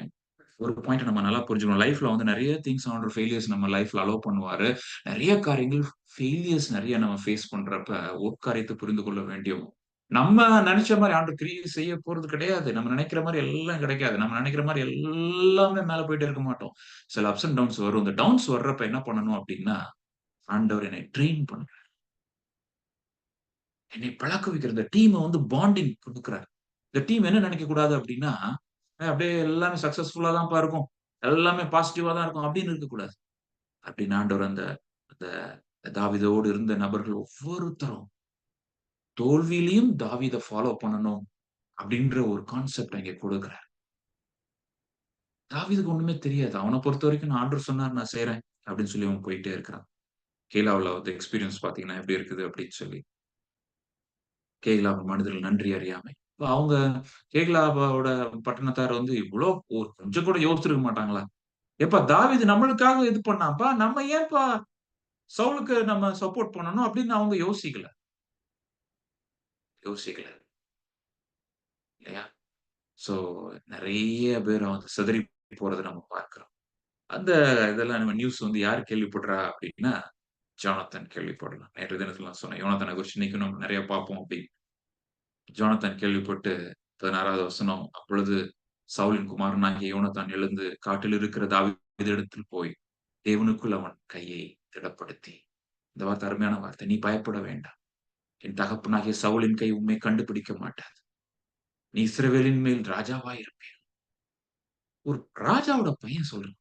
ஒரு பாயிண்ட் நம்ம நல்லா புரிஞ்சுக்கணும். லைஃப்ல வந்து நெறைய திங்ஸ் ஆண்டவர் ஃபெயிலியர்ஸ் நம்ம லைஃப்ல அலோவ் பண்ணுவாரு. நெறைய காரியங்கள் ஃபெயிலியர்ஸ் நெறைய நம்ம ஃபேஸ் பண்றப்ப, ஒரு காரியத்த புரிந்து கொள்ள வேண்டியோம். நம்ம நெனைச்ச மாரி ஆண்டவர் கிரியை செய்ய போறது கிடையாது. நம்ம நெனைக்கிற மாரி எல்லாம் கிடைக்காது. நம்ம நெனைக்கிற மாரி எல்லாமே மேல போயிட்டே இருக்க மாட்டோம். சில அப்ஸ் அண்ட் டவுன்ஸ் வரும். இந்த டவுன்ஸ் வர்றப்ப என்ன பண்ணணும் அப்டின்னா, ஆண்டவர் என்னை ட்ரெயின் பண்றார். என்னை பழக்க வைக்கிற இந்த டீம வந்து பாண்டிங் குடுக்குறார். இந்த டீம் என்ன நினைக்கக் கூடாது அப்டின்னா, அப்படியே எல்லாமே சக்சஸ்ஃபுல்லா தான்ப்பா இருக்கும். எல்லாமே பாசிட்டிவா தான் இருக்கும் அப்படின்னு இருக்கக்கூடாது. அப்படின்னு ஆண்டவர் அந்த அந்த தாவீதோடு இருந்த நபர்கள் ஒவ்வொருத்தரும் தோல்வியிலயும் தாவீத ஃபாலோ பண்ணணும் அப்படின்ற ஒரு கான்செப்ட் அங்கே கொடுக்கிறார். தாவீதுக்கு ஒண்ணுமே தெரியாது. அவன பொறுத்தவரைக்கும் ஆண்டவர் சொன்னார் நான் செய்றேன் அப்படின்னு சொல்லி அவன் போயிட்டே இருக்கிறான். கேலாவுல வந்து எக்ஸ்பீரியன்ஸ் பார்த்தீங்கன்னா எப்படி இருக்குது அப்படின்னு சொல்லி. கேகிலாவின் மனிதர்கள் நன்றி அறியாமை. இப்ப அவங்க கேகிலாவோட பட்டணத்தார் வந்து இவ்ளோ ஒரு கொஞ்சம் கூட யோசிச்சிருக்க மாட்டாங்களா? எப்பா தாவீது நம்மளுக்காக இது பண்ணான்ப்பா. நம்ம ஏன்பா சவுலுக்கு நம்ம சப்போர்ட் பண்ணணும் அப்படின்னு அவங்க யோசிக்கல. யோசிக்கல. இல்லையா? சோ நெறைய பேர் வந்து சிதறி போறத நம்ம பார்க்கிறோம். அந்த இதெல்லாம் நம்ம நியூஸ் வந்து யார் கேள்விப்படுறா அப்படின்னா, ஜோனத்தன் கேள்விப்படலாம். நேற்றைய தினத்துல நான் சொன்னேன். யோனத்தான குறிச்சு இன்னைக்கும் நம்ம நெறைய பார்ப்போம் அப்படின்னு. ஜோனத்தான் கேள்விப்பட்டு 16வது வசனம், அப்பொழுது சவுலின் குமாரனாகிய யோனத்தான் எழுந்து காட்டில் இருக்கிற தாவீதிடத்தில் போய், தேவனுக்குள் அவன் கையை திடப்படுத்தி, இந்த வார்த்தை அருமையான வார்த்தை. "நீ பயப்பட வேண்டாம். என் தகப்பனாகிய சவுலின் கை உம்மை கண்டுபிடிக்க மாட்டாது. நீ இஸ்ரவேலின் மேல் ராஜாவாய் இருப்பீர்." ஒரு ராஜாவோட பையன் சொல்றான்.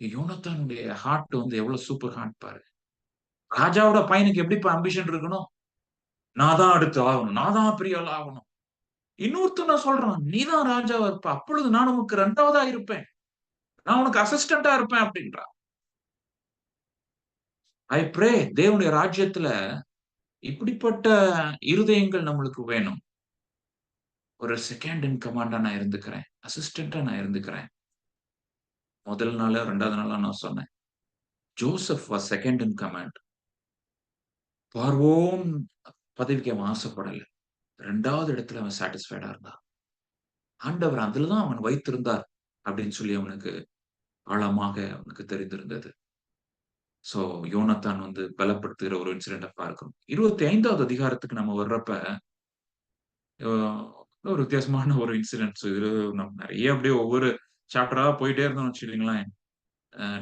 யோனத்தானுடைய ஹார்ட் வந்து எவ்வளவு சூப்பர் ஹார்ட் பாரு. ராஜாவோட பையனுக்கு எப்படிப்பா அம்பிஷன் இருக்கணும்? நான் தான் அடுத்து ஆகணும். நான் தான் பெரிய ஆள் ஆகணும். இன்னொருத்தன் சொல்றான், "நீ தான் ராஜாவா இருப்ப. அப்பொழுது நான் உனக்கு 2வதா இருப்பேன். நான் உனக்கு அசிஸ்டன்ட்டா இருப்பேன்" அப்படின்றான். ஐ ப்ரே தேவனுடைய ராஜ்யத்துல இப்படிப்பட்ட இருதயங்கள் நம்மளுக்கு வேணும். ஒரு செகண்ட் இன் கமாண்டா நான் இருந்துக்கிறேன். அசிஸ்டன்ட்டா நான் இருந்துக்கிறேன். முதல் நாளோ, 2வது நாளோ நான் சொன்னேன். Joseph was second in command. பார்வோன் பதவிக்கு அவன் ஆசைப்படல. 2வது இடத்துல அவன் சாட்டிஸ்ஃபைடா இருந்தான். ஆண்டவர் அதில தான் அவன் வைத்திருந்தார் அப்படின்னு சொல்லி அவனுக்கு ஆழமாக அவனுக்கு தெரிந்திருந்தது. சோ யோனத்தான் வந்து பலப்படுத்துகிற ஒரு இன்சிடென்ட்ட பார்க்கிறோம். 25வது அதிகாரத்துக்கு நம்ம வர்றப்ப, அ ஒரு வித்தியாசமான ஒரு இன்சிடென்ட்ஸ் இது நம்ம நெறைய அப்படியே ஒவ்வொரு சாப்டரா போயிட்டே இருந்தோம்னு வச்சுக்கங்களேன்,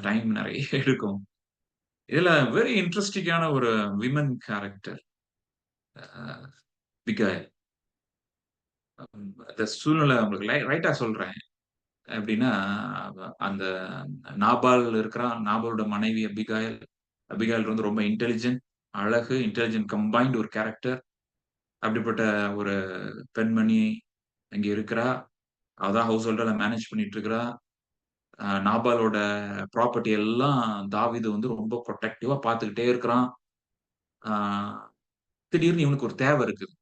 டைம் நெறைய எடுக்கும். இதுல வெரி இன்ட்ரஸ்டிங்கான ஒரு விமன் கேரக்டர் அபிகைல். அந்த சூழ்நிலை உங்களுக்கு ரைட்டா சொல்றேன். எப்படின்னா, அந்த நாபால் இருக்கிறான். நாபாலோட மனைவி அபிகாயில். அபிகாயில் வந்து ரொம்ப இன்டெலிஜென்ட், அழகு, இன்டெலிஜென்ட் கம்பைன்ட் ஒரு கேரக்டர். அப்படிப்பட்ட ஒரு பெண்மணி அங்க இருக்கிறா. அவ தான் ஹவுஸ் ஹோல்ட மேனேஜ் பண்ணிட்டு இருக்கிறா. நாபாலோட ப்ராப்பர்ட்டி எல்லாம் தாவீது வந்து ரொம்ப புரொடெக்டிவா பார்த்துக்கிட்டே இருக்கிறான். ஆ திடீர்னு இவனுக்கு ஒரு தேவை இருக்குது.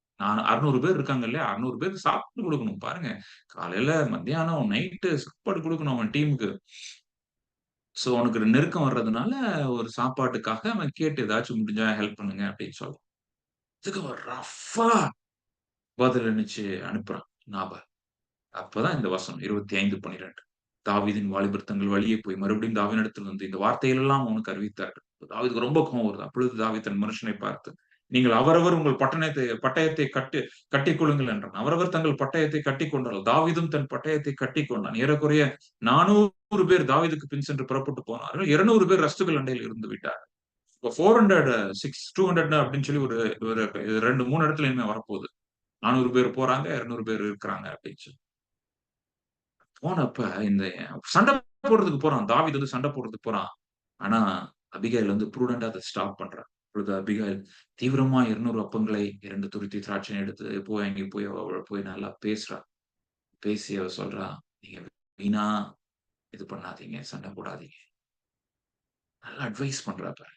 600 பேர் இருக்காங்க இல்லையா? 600 பேருக்கு சாப்பாடு குடுக்கணும். பாருங்க. காலையில, மத்தியானம், நைட்டு சாப்பாடு குடுக்கணும் அவன் டீமுக்கு. சோ அவனுக்கு ஒரு நெருக்கம் வர்றதுனால, ஒரு சாப்பாட்டுக்காக அவன் கேட்டு ஏதாச்சும் முடிஞ்சா ஹெல்ப் பண்ணுங்க அப்படின்னு சொல்றான். இதுக்கு அவன் ரஃப்பா பதில் அனுப்பிச்சு அனுப்புறான் நாபால். அப்பதான் இந்த வசனம் 25:12 தாவீதின் வாலிபர் தங்கள் வழியே போய் மறுபடியும் தாவீதினிடத்தில் வந்து இந்த வார்த்தைகள் எல்லாம் அவனுக்கு அறிவித்தார்கள். தாவீதுக்கு ரொம்ப கோவம் வருது. அப்பொழுது தாவீது தன் மனுஷனை பார்த்து, நீங்கள் அவரவர் உங்கள் பட்டயத்தை கட்டிக் கொள்ளுங்கள் என்றான். அவரவர் தங்கள் பட்டயத்தை கட்டிக் கொண்டார்கள். தாவீதும் தன் பட்டயத்தை கட்டிக் கொண்டான். ஏறக்குறைய 400 பேர் தாவீதுக்கு பின் சென்று புறப்பட்டு போனார்கள். 200 பேர் ரஸ்துகள் அண்டையில் இருந்து விட்டார்கள். இப்ப 400 200 அப்படின்னு சொல்லி ஒரு ஒரு 2, 3 இடத்துல இனிமே வரப்போகுது. 400 பேர் போறாங்க, 200 பேர் இருக்கிறாங்க அப்படின்னு சொல்லி. போனப்ப இந்த சண்டை போடுறதுக்கு போறான். தாவீது வந்து சண்டை போடுறதுக்கு போறான். ஆனா, அபிகைல் வந்து ப்ரூடென்ட்டா அத ஸ்டாப் பண்றா. அப்பொழுது அபிகைல் தீவிரமா 200 அப்பங்களை 2 துருத்தி திராட்சையும் எடுத்து போய் அங்கே போய் அவ போய் நல்லா பேசுறா. பேசி அவ சொல்றா, "நீங்க வீணா இது பண்ணாதீங்க. சண்டை போடாதீங்க." நல்லா அட்வைஸ் பண்றா பாரு.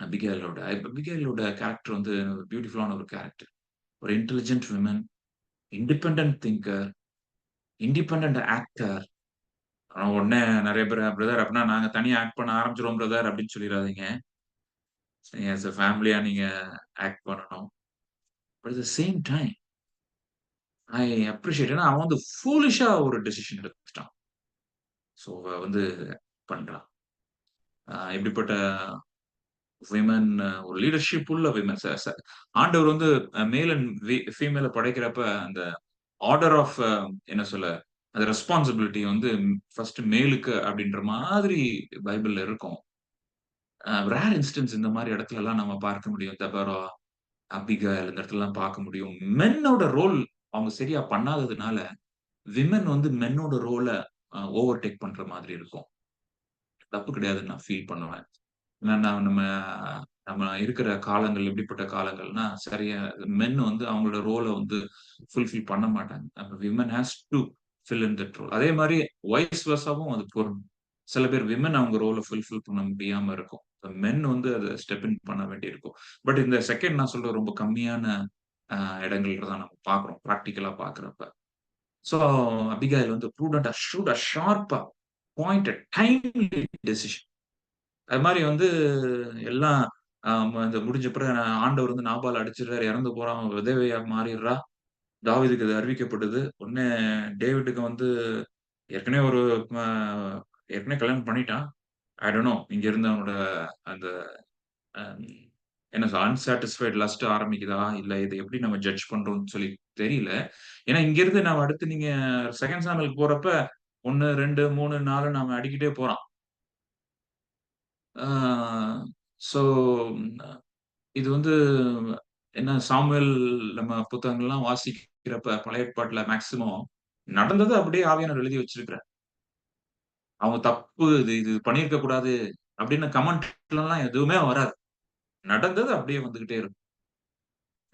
அபிகைலோட கேரக்டர் வந்து பியூட்டிஃபுல்லான ஒரு கேரக்டர். ஒரு intelligent women, independent thinker, independent actor. ஆனா உடனே நெறைய பேர் பிரதர் அப்படின்னா நாங்க தனியா ஆக்ட் பண்ண ஆரம்பிச்சுருவோம் பிரதர் அப்படின்னு சொல்லிறாதீங்க. ஆஸ் a ஃபேமிலியா நீங்க ஆக்ட் பண்ணணும். But at the same time I appreciate ஏன்னா அவன் வந்து ஃபூலிஷா ஒரு டெசிஷன் எடுத்துட்டான். சோ அவ வந்து பண்றா. இப்படிப்பட்ட விமன் ஒரு லீடர்ஷிப் உள்ள விமன் ஆண்டவர் வந்து மேல் அண்ட் ஃபீமேல படைக்கிறப்ப அந்த ஆர்டர் ஆஃப் என்ன சொல்ல அந்த ரெஸ்பான்சிபிலிட்டி வந்து ஃபர்ஸ்ட் மேலுக்கு அப்படின்ற மாதிரி பைபிள்ல இருக்கும். ரேர் இன்ஸ்டன்ஸ் இந்த மாரி இடத்துலலாம் நம்ம பார்க்க முடியும். தெபோரா, அபிகைல் இந்த இடத்துலலாம் பார்க்க முடியும். மென்னோட ரோல் அவங்க சரியா பண்ணாததுனால, விமென் வந்து மென்னோட ரோல ஓவர்டேக் பண்ற மாதிரி இருக்கும். தப்பு கிடையாதுன்னு நான் ஃபீல் பண்ணுவேன். ஏன்னா நம்ம நம்ம இருக்கிற காலங்கள் எப்படிப்பட்ட காலங்கள்னா, சரியா மென் வந்து அவங்களோட ரோல வந்து ஃபுல்ஃபில் பண்ண மாட்டாங்க. அப்ப women has to fill in that role. அதே மாரி வைஸ் வெர்சாவும் அது பொருந்தும். சில பேர் விமன் அவங்க ரோல ஃபுல்ஃபில் பண்ண முடியாம இருக்கும். மென் வந்து அத ஸ்டெப் இன் பண்ண வேண்டியிருக்கும். பட் இந்த செகண்ட் நான் சொல்றது ரொம்ப கம்மியான அ இடங்கள்ல தான் நம்ம பார்க்குறோம். பிராக்டிகலா பார்க்குறப்ப. சோ அபிகைல் வந்து ப்ரூடென்ட்டா, ஷார்ப்பா, பாயிண்டட், டைம்லி டெசிஷன். அது மாரி வந்து எல்லாம் இந்த முடிஞ்ச பிறகு ஆண்டவர் வந்து நாபால அடிச்சிடுறாரு, இறந்து போறான். அவ விதவையா மாறிடுறா. தாவீதுக்கு இது அறிவிக்கப்படுது. உடனே டேவிடுக்கு வந்து ஏற்கனவே ஒரு அ ஏற்கனவே கல்யாணம் பண்ணிட்டான். I don't know. இங்க இருந்து அவனோட அந்த அ என்ன அன்சாட்டிஸ்ஃபைட் லஸ்ட் ஆரம்பிக்குதா? இல்ல இத எப்படி நம்ம ஜட்ஜ் பண்றோம்னு சொல்லி தெரியல. ஏன்னா இங்கிருந்து நாம அடுத்து நீங்க 2ண்ட் சாமுவேல்க்கு போறப்ப 1, 2, 3, 4ன்னு அவன் அடிக்கிட்டே போறான். ஆ சோ இது வந்து என்ன சாமுவேல் நம்ம புத்தகங்கள்லாம் வாசிக்கிறப்ப பழைய ஏற்பாட்டுல மேக்ஸிமம் நடந்தத அப்படியே ஆவியானவர் எழுதி வச்சிருக்கிறார். அவங்க தப்பு இது இது பண்ணியிருக்க கூடாது அப்படின்னு கமெண்ட்லலாம் எதுவுமே வராது. நடந்தது அப்படியே வந்துகிட்டே இருக்கும்.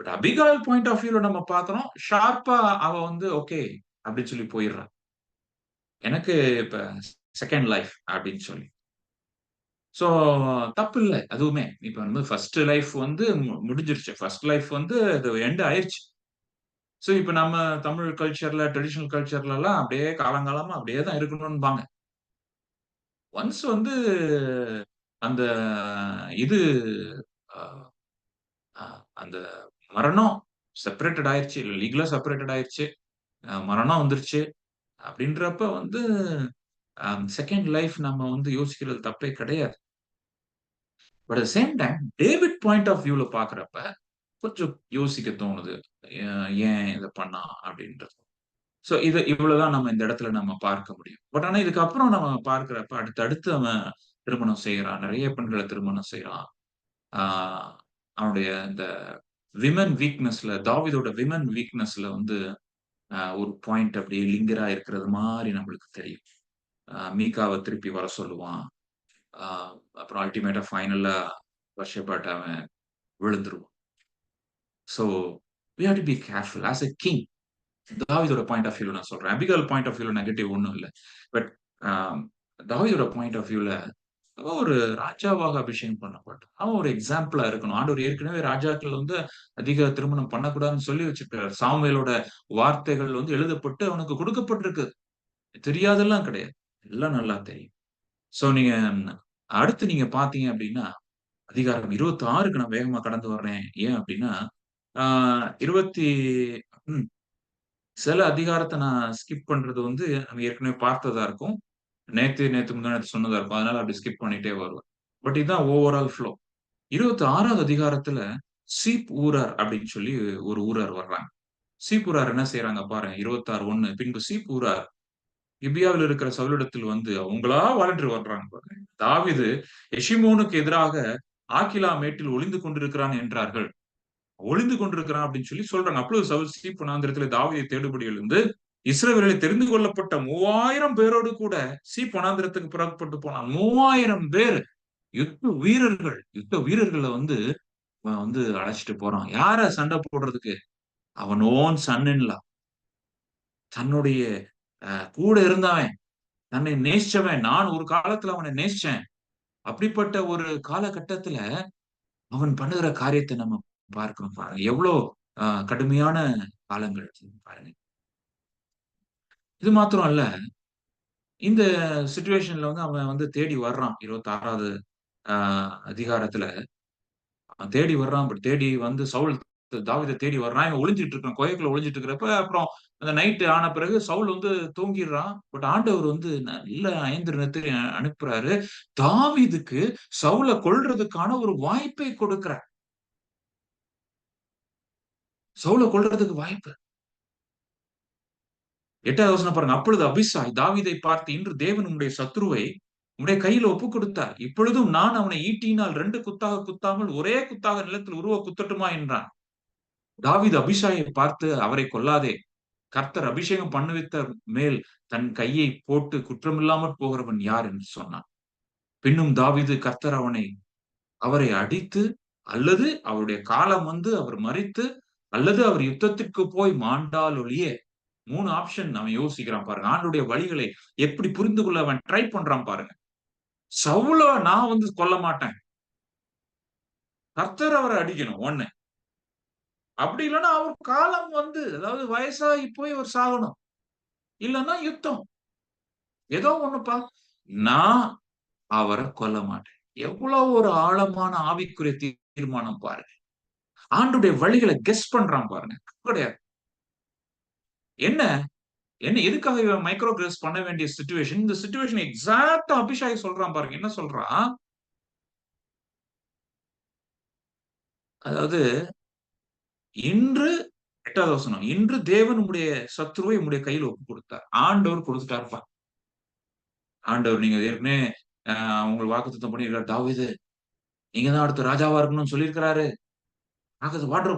பட் அபிகாயில் பாயிண்ட் ஆஃப் வியூல நம்ம பார்க்கிறோம். ஷார்ப்பா அவ வந்து ஓகே அப்படின்னு சொல்லி போயிடுறா. எனக்கு இப்ப 2ண்ட் லைஃப் அப்படின்னு சொல்லி. சோ தப்பில்ல அதுவுமே. இப்ப வந்து 1st லைஃப் வந்து முடிஞ்சிருச்சு. 1st லைஃப் வந்து அது எண்ட் ஆயிருச்சு. சோ இப்ப நம்ம தமிழ் கல்ச்சர்ல, ட்ரெடிஷனல் கல்ச்சர்லலாம் அப்படியே காலங்காலமா அப்படியே தான் இருக்கணும்பாங்க. ஒன்ஸ் வந்து அந்த இது அ அ அந்த மரணம் செப்பரேட்டட் ஆயிருச்சு. லீகலா செப்பரேட்டட் ஆயிருச்சு. மரணம் வந்துருச்சு. அப்படின்றப்ப வந்து 2ண்ட் லைஃப் நம்ம வந்து யோசிக்கிறது தப்பே கிடையாது. But at the same time David point of வியூல பார்க்கிறப்ப கொஞ்சம் யோசிக்க தோணுது. ஏன் இத பண்ணான் அப்படின்றது. சோ இது இவ்வளவுதான் நம்ம இந்த இடத்துல நம்ம பார்க்க முடியும். பட் ஆனா இதுக்கப்புறம் நம்ம பார்க்கிறப்ப அடுத்து அவன் திருமணம் செய்றான். நெறைய பெண்கள திருமணம் செய்றான். ஆ அவனுடைய இந்த விமன் வீக்னஸ்ல தாவீதோட விமன் வீக்னஸ்ல வந்து ஒரு பாயிண்ட் அப்படியே லிங்கரா இருக்கிறது மாரி நம்மளுக்கு தெரியும். மீகாவ திருப்பி வர சொல்லுவான். ஆ அப்புறம் அல்டிமேட்டா ஃபைனலா பத்ஷெபாட்ட அவன் விழுந்துருவான். So we have to be careful as a king. தாவீதோட பாயிண்ட் ஆஃப் வியூல நான் சொல்றேன். அபிகால் பாயிண்ட் ஆஃப் வியூல நெகட்டிவ் ஒண்ணும் இல்ல. பட் ஆ தாவீதோட பாயிண்ட் ஆஃப் வியூல அவன் ஒரு ராஜாவாக அபிஷேகம் பண்ணப்பட்டான். அவன் ஒரு எக்ஸாம்பிளா இருக்கணும். ஆண்டவர் ஏற்கனவே ராஜாக்கள் வந்து அதிக திருமணம் பண்ணக்கூடாதுன்னு சொல்லி வச்சிருக்கிறார். சாமுவேலோட வார்த்தைகள் வந்து எழுதப்பட்டு அவனுக்கு கொடுக்கப்பட்டிருக்கு. தெரியாதெல்லாம் கிடையாது. எல்லாம் நல்லா தெரியும். சோ நீங்க அடுத்து நீங்க பார்த்தீங்க அப்டின்னா, அதிகாரம் 26க்கு நான் வேகமா கடந்து வர்றேன். ஏன் அப்டின்னா, ஆ 20 ம் சில அதிகாரத்த நான் ஸ்கிப் பண்றது வந்து நம்ம ஏற்கனவே பார்த்ததா இருக்கும். நேத்து முந்தா நேத்து சொன்னதா இருக்கும். அதனால அப்டி ஸ்கிப் பண்ணிட்டே வருவேன். பட் இதான் ஓவரால் ஃப்ளோ. 26வது அதிகாரத்துல சீப் ஊரார் அப்டின்னு சொல்லி ஒரு ஊரார் வர்றாங்க. சீப் ஊரார் என்ன செய்றாங்க பாருங்க 26:1 பின்பு சீப் ஊரார் கிபியாவில் இருக்கிற சவுலிடத்தில் வந்து அவங்களா வாலண்டரி வர்றாங்க பாருங்க. தாவீது எஷிமோனுக்கு எதிராக ஆக்கிலா மேட்டில் ஒளிந்து கொண்டிருக்கிறான் என்றார்கள். ஒளிந்து கொண்டிருக்கிறான் அப்படின்னு சொல்லி சொல்றாங்க. அப்பொழுது சவுல் சீப் வனாந்திரத்திலே தாவீதை தேடும்படி எழுந்து இஸ்ரவேலில் தெரிந்து கொள்ளப்பட்ட 3000 பேரோடு கூட சீப் வனாந்திரத்துக்கு புறப்பட்டு போனான். 3000 பேர் யுத்த வீரர்கள வந்து அவன் வந்து அழைச்சிட்டு போறான். யார சண்டை போடுறதுக்கு? அவன் ஓன் சன் இன் லா. தன்னுடைய கூட இருந்தவன், தன்னை நேசிச்சவன். நான் ஒரு காலத்துல அவன நேசிச்சேன். அப்படிப்பட்ட ஒரு காலகட்டத்துல அவன் பண்ணுகிற காரியத்த நம்ம பார்க்கிறோம் பாருங்க. எவ்ளோ கடுமையான காலங்கள் பாருங்க. இது மாத்திரம் அல்ல, இந்த சிச்சுவேஷன்ல வந்து அவன் வந்து தேடி வர்றான். 26வது அ அதிகாரத்துல தேடி வர்றான். பட் தேடி வந்து சவுல் தாவீத தேடி வர்றான். இவன் ஒளிஞ்சுட்டு இருக்கான். குகைக்குள்ள ஒளிஞ்சுட்டு இருக்கிறப்ப, அப்புறம் அந்த நைட் ஆன பிறகு சவுல் வந்து தூங்கிர்றான். பட் ஆண்டவர் வந்து நல்ல 5 ராத்திரி அனுப்புறாரு. தாவீதுக்கு சவுல கொல்றதுக்கான ஒரு வாய்ப்பை கொடுக்கிறார். சவுல கொல்றதுக்கு வாய்ப்பு. 8வது வசனம் பாருங்க. அப்பொழுது அபிசாய் தாவீதை பார்த்து, இன்று தேவன் உம்முடைய சத்துருவை உம்முடைய கையில ஒப்புக் கொடுத்தார். இப்பொழுதும் நான் அவனை ஈட்டியினால் 2 குத்தாக குத்தாமல் ஒரே குத்தாக நிலத்தில் உருவ குத்தட்டுமா என்றான். தாவீது அபிஷாயை பார்த்து அவரை கொல்லாதே. கர்த்தர் அபிஷேகம் பண்ணுவித்த மேல் தன் கையை போட்டு குற்றமில்லாமற் போகிறவன் யார் என்று சொன்னான். பின்னும் தாவீது கர்த்தர் அவரை அடித்து அல்லது அவருடைய காலம் வந்து அவர் மரித்து அல்லது அவர் யுத்தத்திற்கு போய் மாண்டால் ஒழிய 3 ஆப்ஷன் அவன் யோசிக்கிறான் பாருங்க. ஆண்டவருடைய வழிகளை எப்படி புரிந்து கொள்ள அவன் ட்ரை பண்றான் பாருங்க. சவுல நான் வந்து கொல்ல மாட்டேன். கர்த்தர் அவர அடிக்கணும் 1. அப்படி இல்லன்னா அவர் காலம் வந்து அதாவது வயசாகி போய் அவர் சாகணும். இல்லன்னா யுத்தம். ஏதோ ஒண்ணுப்பா. நான் அவர கொல்ல மாட்டேன். எவ்வளவு ஒரு ஆழமான ஆவிக்குரிய தீர்மானம் பாருங்க. ஆண்டவருடைய வழிகள கெஸ் பண்றான் பாருங்க. கிடையாது. என்ன? என்ன எதுக்காக இவன் மைக்ரோ கிரேஸ் பண்ண வேண்டிய சிச்சுவேஷன்? இந்த சிச்சுவேஷன் எக்ஸாக்ட்டா அபிஷாய் சொல்றான் பாருங்க. என்ன சொல்றான்? அதாவது இன்று 8வது வசனம். இன்று தேவன் உம்முடைய சத்துருவை உம்முடைய கையில ஒப்புக் கொடுத்தார். ஆண்டவர் கொடுத்துட்டாருப்பா. ஆண்டவர் நீங்க ஏற்கனவே அ உங்களுக்கு வாக்குத்தத்தம் பண்ணியிருக்காரு. தாவீது நீங்க தான் அடுத்த ராஜாவா இருக்கணும்னு சொல்லியிருக்கிறாரு.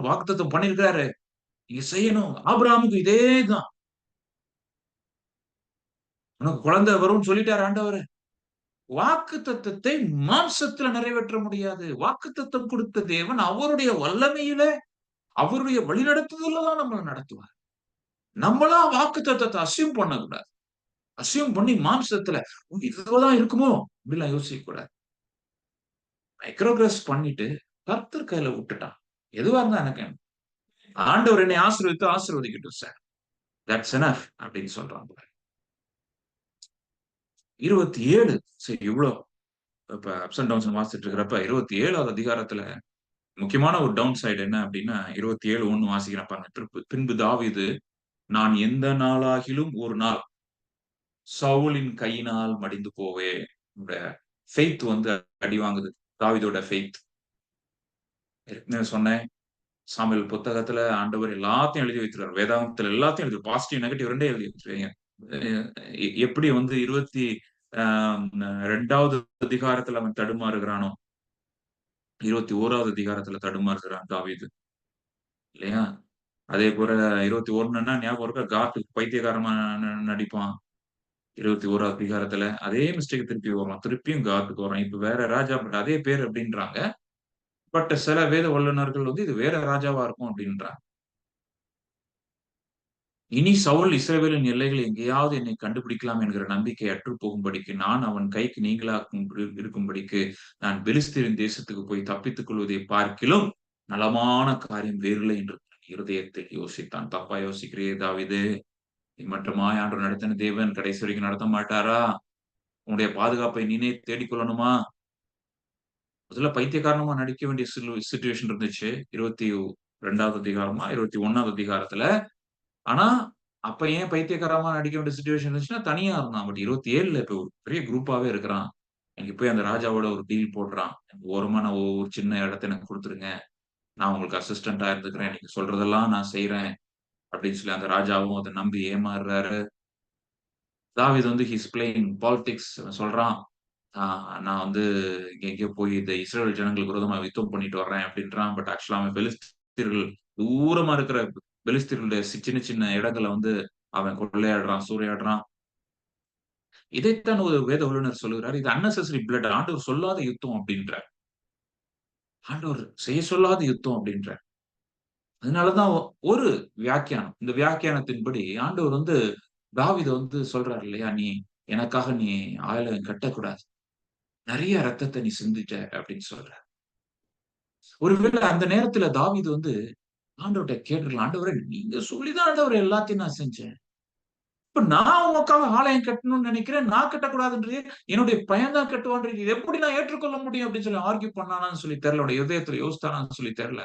வாக்குத்தத்தம் பண்ணியிருக்கிறாரு. நீங்க செய்யணும். ஆபிரகாமுக்கு இதே தான். உனக்கு குழந்தை வரும்னு சொல்லிட்டாரு ஆண்டவரு. வாக்குத்தத்தத்தை மாம்சத்துல நிறைவேற்ற முடியாது. வாக்குத்தத்தம் கொடுத்த தேவன் அவருடைய வல்லமையில, அவருடைய வழிநடத்துதல்ல தான் நம்மள நடத்துவார். நம்மளா வாக்குத்தத்தத்த அஸ்யூம் பண்ணக்கூடாது. அஸ்யூம் பண்ணி மாம்சத்துல இதுதான் இருக்குமோ? அப்படிலாம் யோசிக்க கூடாது. மைக்ரோகிராஸ் பண்ணிட்டு கர்த்தர் கையில விட்டுட்டான். எதுவா இருந்தா எனக்கு என்ன? ஆண்டவர் என்னை ஆசீர்வதித்து ஆசீர்வதிக்கட்டும் சார். தட்ஸ் எனஃப் அப்படின்னு சொல்றான். 27 சரி இவ்ளோ இப்ப அப்ஸ் அண்ட் டவுன்ஸ் வாசிச்சுட்டு இருக்கிறப்ப 27வது அதிகாரத்துல முக்கியமான ஒரு டவுன் சைடு என்ன அப்படின்னா 27:1 வாசிக்கிறேன் பாருங்க. பின்பு தாவீது நான் எந்த நாளாகிலும் ஒரு நாள் சவுலின் கையினால் மடிந்து போவேன். என்னோட ஃபெய்த் வந்து அடி வாங்குது. தாவீதோட ஃபெய்த். ஏற்கனவே சொன்னேன். சாமுவேல் புத்தகத்துல ஆண்டவர் எல்லாத்தையும் எழுதி வைக்கிறார். வேதாகமத்துல எல்லாத்தையும் எழுதி பாசிட்டிவ், நெகட்டிவ் 2 எழுதி வச்சிருக்கீங்க. எப்படி வந்து 22வது அதிகாரத்துல அவன் தடுமாறுகிறானோ, 21வது அதிகாரத்துல தடுமாறுகிறான் தாவீது. இல்லையா? அதே போல 21ன்னா ஞாபகம் இருக்கா? பைத்தியக்காரமா நடிப்பான். 21வது அதிகாரத்துல அதே மிஸ்டேக் திருப்பி வரும். திருப்பியும் காத்துக்கு வரும். இப்ப வேற ராஜா பட் அதே பேர் அப்படின்றாங்க. பட் சில வேத வல்லுனர்கள் வந்து இது வேற ராஜாவா இருக்கும் அப்படின்றாங்க. இனி சவுல் இஸ்ரவேலின் எல்லைகள் எங்கேயாவது என்னை கண்டுபிடிக்கலாம் என்கிற நம்பிக்கை அற்றுப் போகும்படிக்கு நான் அவன் கைக்கு நீங்கலாக்கும் இருக்கும்படிக்கு நான் பெலிஸ்தரின் தேசத்துக்கு போய் தப்பித்துக் கொள்வதை பார்க்கிலும் நலமான காரியம் வேறில்லை என்று தன் இருதயத்தில் யோசித்தான். தப்பா யோசிக்கிறியே தாவீது. இம்மட்டுமாய் ஆண்டவர் நடத்தின தேவன் கடைசி வரைக்கும் நடத்த மாட்டாரா? உன்னுடைய பாதுகாப்பை நீனே தேடிக் கொள்ளணுமா? முதல்ல பைத்தியக்காரனமா நடிக்க வேண்டிய சிச்சுவேஷன் இருந்துச்சு. 22வது அதிகாரமா, 21வது அதிகாரத்துல. ஆனா, அப்ப ஏன் பைத்தியக்காரமா நடிக்க வேண்டிய சிச்சுவேஷன் இருந்துச்சுன்னா, தனியா இருந்தான். பட் 27ல இப்ப ஒரு பெரிய குரூப்பாவே இருக்கிறான். அன்னைக்கு போய் அந்த ராஜாவோட ஒரு டீல் போடுறான். ஓரமா நான் ஒரு சின்ன இடத்த எனக்கு குடுத்துருங்க. நான் உங்களுக்கு அசிஸ்டன்ட்டா இருந்துக்கிறேன். நீங்க சொல்றதெல்லாம் நான் செய்றேன். அப்படின்னு சொல்லி அந்த ராஜாவும் அத நம்பி ஏமாறுறாரு. தாவீது வந்து ஹி இஸ் பிளேயிங் பாலிடிக்ஸ் சொல்றான். ஆ நான் வந்து எங்கேயோ போய் இந்த இஸ்ரவேல் ஜனங்களுக்கு விரோதமா யுத்தம் பண்ணிட்டு வர்றேன் அப்படின்றான். பட் ஆக்சுவலா அவன் பெலிஸ்தீர்கள் தூரமா இருக்கிற பெலிஸ்தீர்களுடைய சின்ன சின்ன இடங்கள வந்து அவன் கொள்ளையாடுறான், சூறையாடுறான். இதைத்தான் ஒரு வேத வல்லுனர் சொல்லுகிறார். இது அன்னெசசரி பிளட் ஆண்டவர் சொல்லாத யுத்தம் அப்படின்றார். ஆண்டவர் செய்ய சொல்லாத யுத்தம் அப்படின்றார். அதனால தான் ஒரு வியாக்கியானம். இந்த வியாக்கியானத்தின்படி ஆண்டவர் வந்து தாவீத வந்து சொல்றாரு இல்லையா? "நீ எனக்காக நீ ஆலயம் கட்டக்கூடாது. நெறைய ரத்தத்த நீ சிந்திட்ட" அப்படின்னு சொல்றார். ஒருவேள அந்த நேரத்துல தாவீது வந்து ஆண்டவர்ட்ட கேட்டுருக்கலாம். ஆண்டவரே நீங்க சொல்லி தான் ஆண்டவரே எல்லாத்தையும் நான் செஞ்சேன். இப்ப நான் உமக்காக ஆலயம் கட்டணும்னு நினைக்கிறேன். நான் கட்டக்கூடாதுன்றீங்க. என்னுடைய பையன் தான் கட்டுவான்றீங்க. இத எப்படி நான் ஏற்றுக்கொள்ள முடியும் அப்படின்னு சொல்லி ஆர்க்யூ பண்ணானான்னு சொல்லி தெரியல. அவனுடைய இதயத்துல யோசித்தானான்னு சொல்லி தெரியல.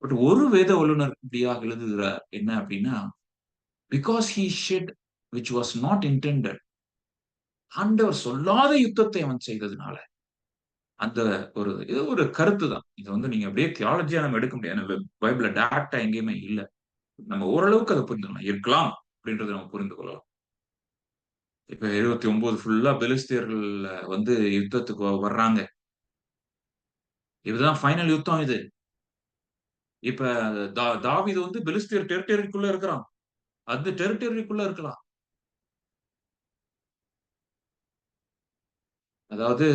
பட் ஒரு வேத வல்லுனர் இப்படியாக எழுதுகிறார். என்ன அப்படின்னா, because he shed which was not intended. ஆண்டவர் சொல்லாத யுத்தத்தை அவன் செய்ததுனால. அந்த இது ஒரு கருத்து தான். இத வந்து நீங்க அப்படியே தியாலஜியா நம்ம எடுக்க முடியாது. ஏன்னா பைபிள்ல டைரக்ட்டா எங்கேயுமே இல்ல. நம்ம ஓரளவுக்கு அத புரிந்துக்கலாம். இருக்கலாம் அப்படின்றத நம்ம புரிந்து கொள்ளலாம். இப்ப 29 ஃபுல்லா பெலிஸ்தியர்கள் வந்து யுத்தத்துக்கு வர்றாங்க. இதுதான் ஃபைனல் யுத்தம் இது. இப்ப தாவீது வந்து பெலிஸ்தியர் டெரிட்டரிக்குள்ள இருக்கிறான். அந்த டெரிட்டரிக்குள்ள இருக்கலாம். அதாவது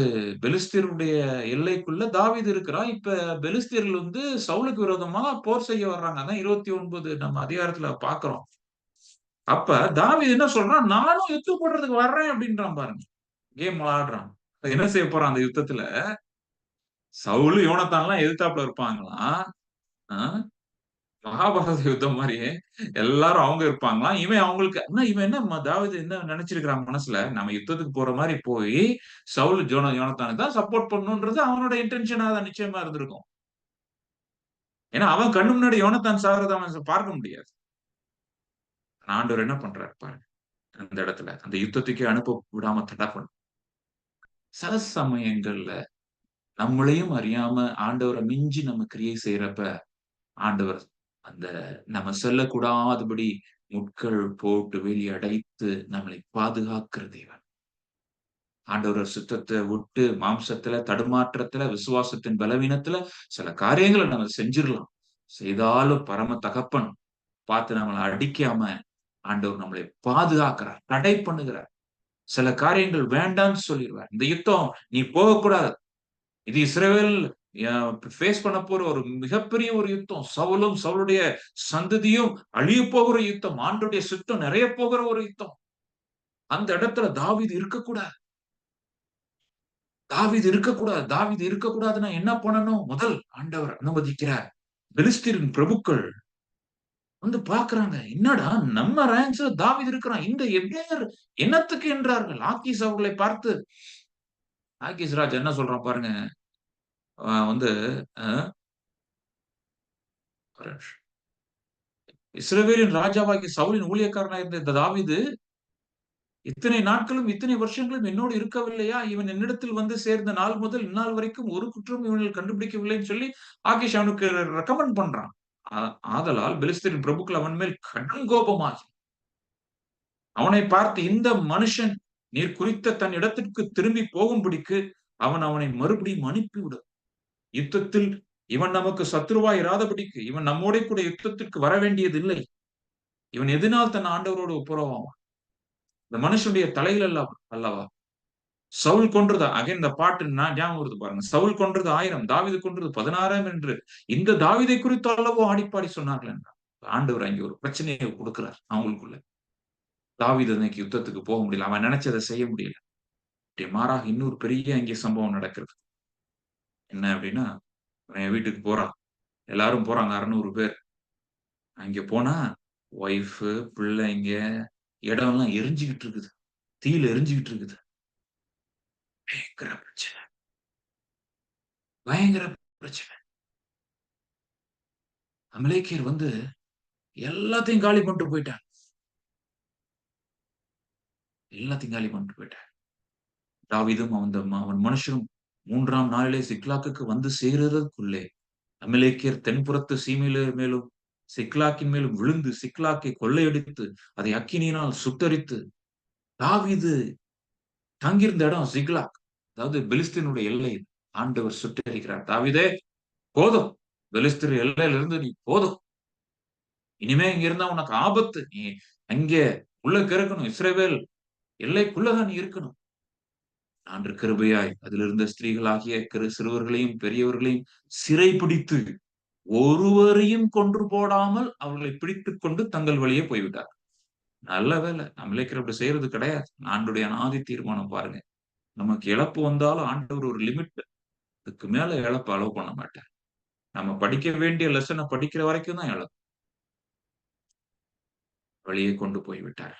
பெலிஸ்தியருடைய எல்லைக்குள்ள தாவீது இருக்கிறான். இப்ப பெலிஸ்தியர்கள் வந்து சவுலுக்கு விரோதமா போர் செய்ய வர்றாங்க. அதான் 29 நம்ம அதிகாரத்துல பார்க்கிறோம். அப்ப தாவீது என்ன சொல்றான்? நானும் யுத்தம் போடுறதுக்கு வர்றேன் அப்படின்றான் பாருங்க. கேம் விளையாடுறான். என்ன செய்ய போறான் அந்த யுத்தத்துல? சவுலு, யோனத்தான்லாம் எதிர்த்தாப்புல இருப்பாங்களாம். ஆ மகாபாரத யுத்தம் மாரியே எல்லாரும் அவங்க இருப்பாங்களாம். இவன் அவங்களுக்கு இவன் என்ன தாவீது என்ன நெனச்சிருக்கிறான் மனசுல, நம்ம யுத்தத்துக்கு போற மாரி போயி, சவுல் யோனத்தானுக்கு தான் சப்போர்ட் பண்ணணும்ன்றது அவனோட இன்டென்ஷனா தான் நிச்சயமா இருந்திருக்கும். ஏன்னா, அவன் கண்ணு முன்னாடி யோனத்தான் சாகுறத அவன் பார்க்க முடியாது. ஆண்டவர் என்ன பண்றாரு பாருங்க. அந்த இடத்துல அந்த யுத்தத்துக்கே அனுப்ப விடாம தடை பண்ண சில சமயங்கள்ல நம்மளையும் அறியாம ஆண்டவரை மிஞ்சி நம்ம கிரியை செய்யறப்ப ஆண்டவர் அந்த நம்ம செல்லக்கூடாதபடி முட்கள் போட்டு வேலி அடைத்து நம்மளை பாதுகாக்கிற தேவன். ஆண்டவர் சுத்தத்தை விட்டு மாம்சத்துல தடுமாற்றத்துல விசுவாசத்தின் பலவீனத்துல சில காரியங்களை நம்ம செஞ்சிடலாம். செய்தாலும் பரம தகப்பன் பார்த்து நம்மளை அடிக்காம ஆண்டவர் நம்மளை பாதுகாக்கிறார், தடை பண்ணுகிறார். சில காரியங்கள் வேண்டாம்னு சொல்லிடுவார். இந்த யுத்தம் நீ போகக்கூடாது. இது இஸ்ரவேல் ஃபேஸ் பண்ண போற ஒரு மிகப்பெரிய ஒரு யுத்தம். சவுலும் சவுளுடைய சந்ததியும் அழிய போகிற யுத்தம். ஆண்டுடைய சுத்தம் நிறைய போகிற ஒரு யுத்தம். அந்த இடத்துல தாவீது இருக்கக்கூடாது. தாவீது இருக்கக்கூடாது. தாவீது இருக்கக்கூடாதுன்னா என்ன பண்ணணும்? முதல் ஆண்டவர் அனுமதிக்கிறார். பெலிஸ்தரின் பிரபுக்கள் வந்து பாக்குறாங்க. என்னடா நம்ம ரேங்க்ஸ்ல தாவீது இருக்கிறான். இந்த எபிரேயர் என்னத்துக்கு என்றார்கள். ஆக்கீஸ் அவர்களை பார்த்து ஆக்கீஸ் ராஜ் என்ன சொல்றான் பாருங்க. வந்து இஸ்ரவேலின் ராஜாவாகிய சவுலின் ஊழியக்காரனாக இருந்த இந்த தாவீது இத்தனை நாட்களும் இத்தனை வருஷங்களும் என்னோடு இருக்கவில்லையா? இவன் என்னிடத்தில் வந்து சேர்ந்த நாள் முதல் இந்நாள் வரைக்கும் ஒரு குற்றம் இவனில் கண்டுபிடிக்கவில்லைன்னு சொல்லி ஆகீஷ் அவனுக்கு ரெக்கமெண்ட் பண்றான். ஆதலால் பெலிஸ்தரின் பிரபுக்கள் அவன் மேல் கடும் கோபமாகி அவனை பார்த்து இந்த மனுஷன் நீர் குறித்த தன் இடத்திற்கு திரும்பி போகும்படிக்கு அவனை மறுபடியும் அனுப்பிவிடும். யுத்தத்தில் இவன் நமக்கு சத்ருவாய் இராதபடிக்கு இவன் நம்மோட கூட யுத்தத்திற்கு வர வேண்டியது இல்லை. இவன் எதனால் தன் ஆண்டவரோடு ஒப்புரவாவான்? இந்த மனுஷனுடைய தலையில் அல்லவா சவுல் கொன்றது. அகைன் இந்த பாட்டு ஞாபகம் வருது பாருங்க. சவுல் கொன்றது 1000, தாவீது கொன்றது 16 என்று இந்த தாவீதை குறித்து அல்லவோ ஆடிப்பாடி சொன்னார்கள் என்றார். ஆண்டவர் அங்கே ஒரு பிரச்சனையை கொடுக்கிறார் அவங்களுக்குள்ள. தாவீது அன்னைக்கு யுத்தத்துக்கு போக முடியல. அவன் நினைச்சதை செய்ய முடியல. மாறாக இன்னொரு பெரிய அங்கே சம்பவம் நடக்கிறது. என்ன அப்படின்னா, அவன் வீட்டுக்கு போறான். எல்லாரும் போறாங்க 600 பேர். அங்க போனா ஒய்ஃப், பிள்ளைங்க, இடம் எல்லாம் எரிஞ்சுகிட்டு இருக்குது. தீயில எரிஞ்சுகிட்டு இருக்குது. பயங்கர பிரச்சனை. பயங்கர பிரச்சனை. அமலேக்கியர் வந்து எல்லாத்தையும் காலி பண்ணிட்டு போயிட்டான். எல்லாத்தையும் காலி பண்ணிட்டு போயிட்டான். தாவீதும் அவன் மனுஷரும் 3ஆம் நாளிலே சிக்லாக்குக்கு வந்து சேர்றதுக்குள்ளே அமலேக்கியர் தென்புறத்து சீமையில மேலும் சிக்லாக்கின் மேலும் விழுந்து சிக்லாக்கை கொள்ளையடித்து அதை அக்கினியினால் சுட்டரித்து தாவீது தங்கியிருந்த இடம் சிக்லாக், அதாவது பெலிஸ்தீனுடைய எல்லை. ஆண்டவர் சுட்டரிக்கிறார். தாவீதே போதும், பெலிஸ்தீன் எல்லையில இருந்து நீ போதும், இனிமே இங்க இருந்தா உனக்கு ஆபத்து, நீ அங்கே உள்ள இருக்கணும், இஸ்ரவேல் எல்லைக்குள்ளதான் நீ இருக்கணும். ஆண்டு கிருபையாய் அதிலிருந்த ஸ்திரீகளாகிய சிறுவர்களையும் பெரியவர்களையும் சிறைபிடித்து ஒருவரையும் கொன்று போடாமல் அவர்களை பிடித்துக் கொண்டு தங்கள் வழியே போய்விட்டார். நல்ல வேலை. நம்மளேக்கிற அப்படி செய்யறது கிடையாது. ஆண்டுடைய அனாதி தீர்மானம் பாருங்க. நமக்கு இழப்பு வந்தாலும் ஆண்டவர் ஒரு லிமிட், அதுக்கு மேல இழப்பு அலோவ் பண்ண மாட்டார். நம்ம படிக்க வேண்டிய லெசனை படிக்கிற வரைக்கும் தான் இழப்பு. வழியே கொண்டு போய்விட்டார்.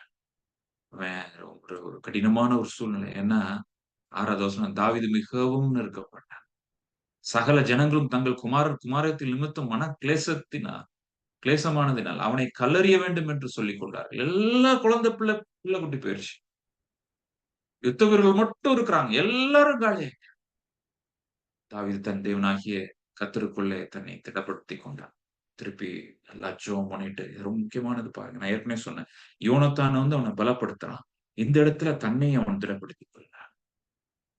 ஒரு கடினமான ஒரு சூழ்நிலை. ஏன்னா 6வது வசனம், தாவீது மிகவும் நெருக்கப்பட்டார். சகல ஜனங்களும் தங்கள் குமாரத்தில் நிமித்தம் மன கிளேசமானதினால் அவனை கல்லறிய வேண்டும் என்று சொல்லிக் கொண்டார்கள். எல்லா குழந்தை பிள்ளை குட்டி போயிருச்சு. யுத்த வீரர்கள் மட்டும் இருக்கிறாங்க. எல்லாரும் காலி. தாவீது தன் தேவனாகிய கர்த்தருக்குள்ளே தன்னை திடப்படுத்திக் கொண்டான். திருப்பி எல்லா ஜெபம் பண்ணிட்டு, ரொம்ப முக்கியமானது பாருங்க. நான் ஏற்கனவே சொன்னேன், யோனத்தான் வந்து அவனை பலப்படுத்துறான். இந்த இடத்துல தன்னை அவன் திடப்படுத்திக் கொள்றான்.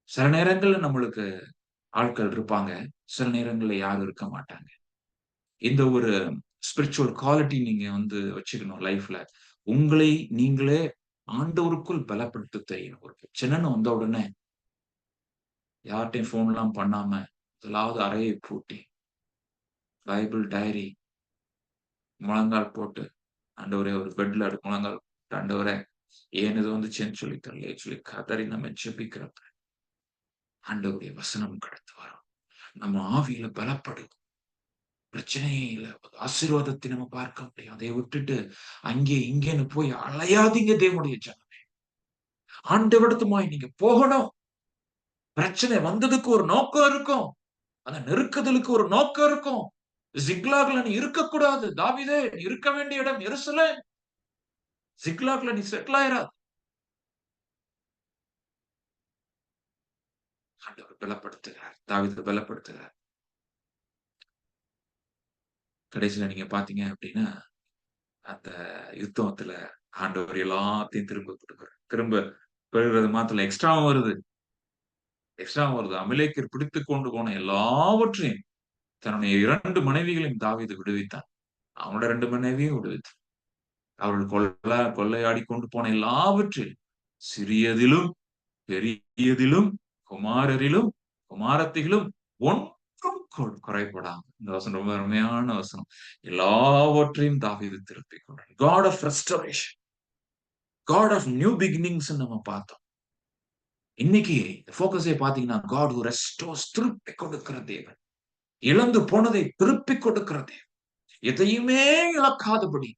சில நேரங்கள்ல நம்மளுக்கு ஆட்கள் இருப்பாங்க, சில தெரியல யாரும் இருக்க மாட்டாங்க. இந்த ஒரு ஸ்பிரிச்சுவல் குவாலிட்டி நீங்க வந்து வச்சுக்கணும் லைஃப்ல. உங்களை நீங்களே ஆண்டவருக்குள் பலப்படுத்த தெரியணும். ஒரு பிரச்சனைன்னு வந்த உடனே யார்கிட்டையும் போன் எல்லாம் பண்ணாம முதலாவது அறையை பூட்டி பைபிள் டைரி முழங்கால் போட்டு, ஆண்டவரே ஒரு பெட்ல முழங்கால் போட்டு, ஆண்டவரே ஏன் இது வந்துச்சுன்னு சொல்லி தரலையே சொல்லி கதறி நம்ம ஜெபிக்கிறப்ப ஆண்டவருடைய வசனம் கடந்து வரும். நம்ம ஆவியில பலப்படும். பிரச்சனையில ஆசீர்வாதத்தை நம்ம பார்க்க முடியும். அதை விட்டுட்டு அங்கே இங்கேன்னு போய் அலையாதீங்க தேவனுடைய ஜனமே. ஆண்டவரிடத்துமாய் நீங்க போகணும். பிரச்சனை வந்ததுக்கு ஒரு நோக்கம் இருக்கும். அந்த நெருக்குதலுக்கு ஒரு நோக்கம் இருக்கும். ஜிக்லாக்ல நீ இருக்கக்கூடாது. தாவீதே, நீ இருக்க வேண்டிய இடம் எருசலேம். சிக்லாக்ல நீ செட்டில் ஆயிராத. ஆண்டவர் பலப்படுத்துகிறார். தாவீத பலப்படுத்துகிறார். கடைசியில நீங்க பார்த்தீங்க அப்படின்னா, அந்த யுத்தத்துல ஆண்டவர் எல்லாத்தையும் திரும்ப குடுக்குறார். திரும்ப பெறுகிறது மாத்திரம் இல்ல, எக்ஸ்ட்ராவும் வருது. எக்ஸ்ட்ராவும் வருது. அமலேக்கர் பிடித்துக் கொண்டு போன எல்லாவற்றையும் தன்னுடைய 2 மனைவிகளையும் தாவீது விடுவித்தான். அவனோட 2 மனைவியும் விடுவித்தான். அவர்கள் கொள்ளையாடி கொண்டு போன எல்லாவற்றையும் சிறியதிலும், பெரியதிலும், குமாரரிலும், குமாரத்திகளும் ஒன்றும் குறைபடாம. இந்த வசனம் ரொம்ப அருமையான வசனம். எல்லாவற்றையும் தாவீது திருப்பிக் கொண்டான். God of restoration, God of new பிகினிங்ஸ்ன்னு நம்ம பார்த்தோம். இன்னைக்கு ஃபோக்கஸே பார்த்தீங்கன்னா, காட் ஹூ ரெஸ்டோர்ஸ், திருப்பிக் கொடுக்கிற தேவன். இழந்து போனதை திருப்பிக் கொடுக்கிற தேவன். எதையுமே இழக்காதபடி,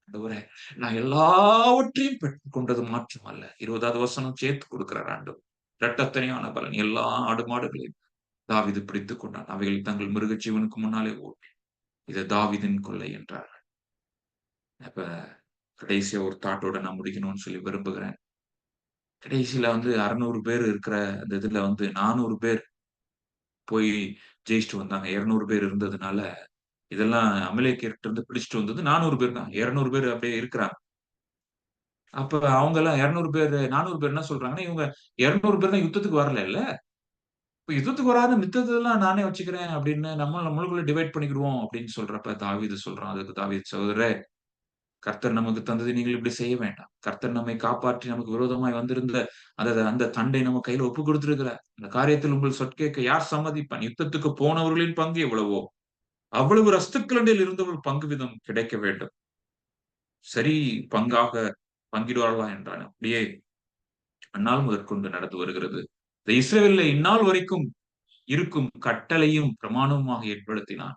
ஆண்டவரே நான் எல்லாவற்றையும் பெற்றுக் கொண்டது மாற்றமல்ல. 20வது வசனம் சேர்த்து கொடுக்கிறார் ஆண்டவர். இரட்டத்தனையான பலன் எல்லா ஆடு மாடுகளையும் தாவீது பிடித்துக் கொண்டான். அவைகள் தங்கள் மிருகஜீவனுக்கு முன்னாலே ஓடி, இதை தாவீதின் கொள்ளை என்றார். அப்ப கடைசியா ஒரு தாட்டோட நான் முடிக்கணும்னு சொல்லி விரும்புகிறேன். கடைசியில வந்து 600 பேர் இருக்கிற அந்த இதுல வந்து 400 பேர் போய் ஜெயிச்சுட்டு வந்தாங்க. 200 பேர் இருந்ததுனால, இதெல்லாம் அமலேக்கியர்ட்ட இருந்து பிடிச்சுட்டு வந்தது 400 பேர் தான். 200 பேர் அப்படியே இருக்கிறாங்க. அப்ப அவங்க எல்லாம் 200 பேரு 400 பேர் என்ன சொல்றாங்கன்னா, இவங்க 200 பேர் தான் யுத்தத்துக்கு வரலைல்ல. இப்ப யுத்தத்துக்கு வராத மித்ததெல்லாம் நானே வச்சுக்கிறேன் அப்படின்னு நம்மளுக்குள்ள டிவைட் பண்ணிக்கிடுவோம் அப்படின்னு சொல்றப்ப தாவீது சொல்றான். அதுக்கு தாவீது சகோதரரே, கர்த்தர் நமக்கு தந்ததை நீங்கள் இப்படி செய்ய வேண்டாம். கர்த்தர் நம்மை காப்பாற்றி நமக்கு விரோதமாய் வந்திருந்த அந்த அந்த தண்டை நம்ம கையில ஒப்புக் கொடுத்திருக்கிறார். அந்த காரியத்தில் உங்கள் சொற்கேட்க யார் சம்மதிப்பான்? யுத்தத்துக்கு போனவர்களின் பங்கு எவ்வளவோ, அவ்வளவு ரஸ்துக்களண்டில் இருந்தவர்கள் பங்கு வீதம் கிடைக்க வேண்டும். சரி பங்காக பங்கிடுவார்களா என்றான். அப்படியே அந்நாள் முதற்கொண்டு நடந்து வருகிறது. இந்த இஸ்ரவேல்ல இந்நாள் வரைக்கும் இருக்கும் கட்டளையும் பிரமாணமுமாக ஏற்படுத்தினான்.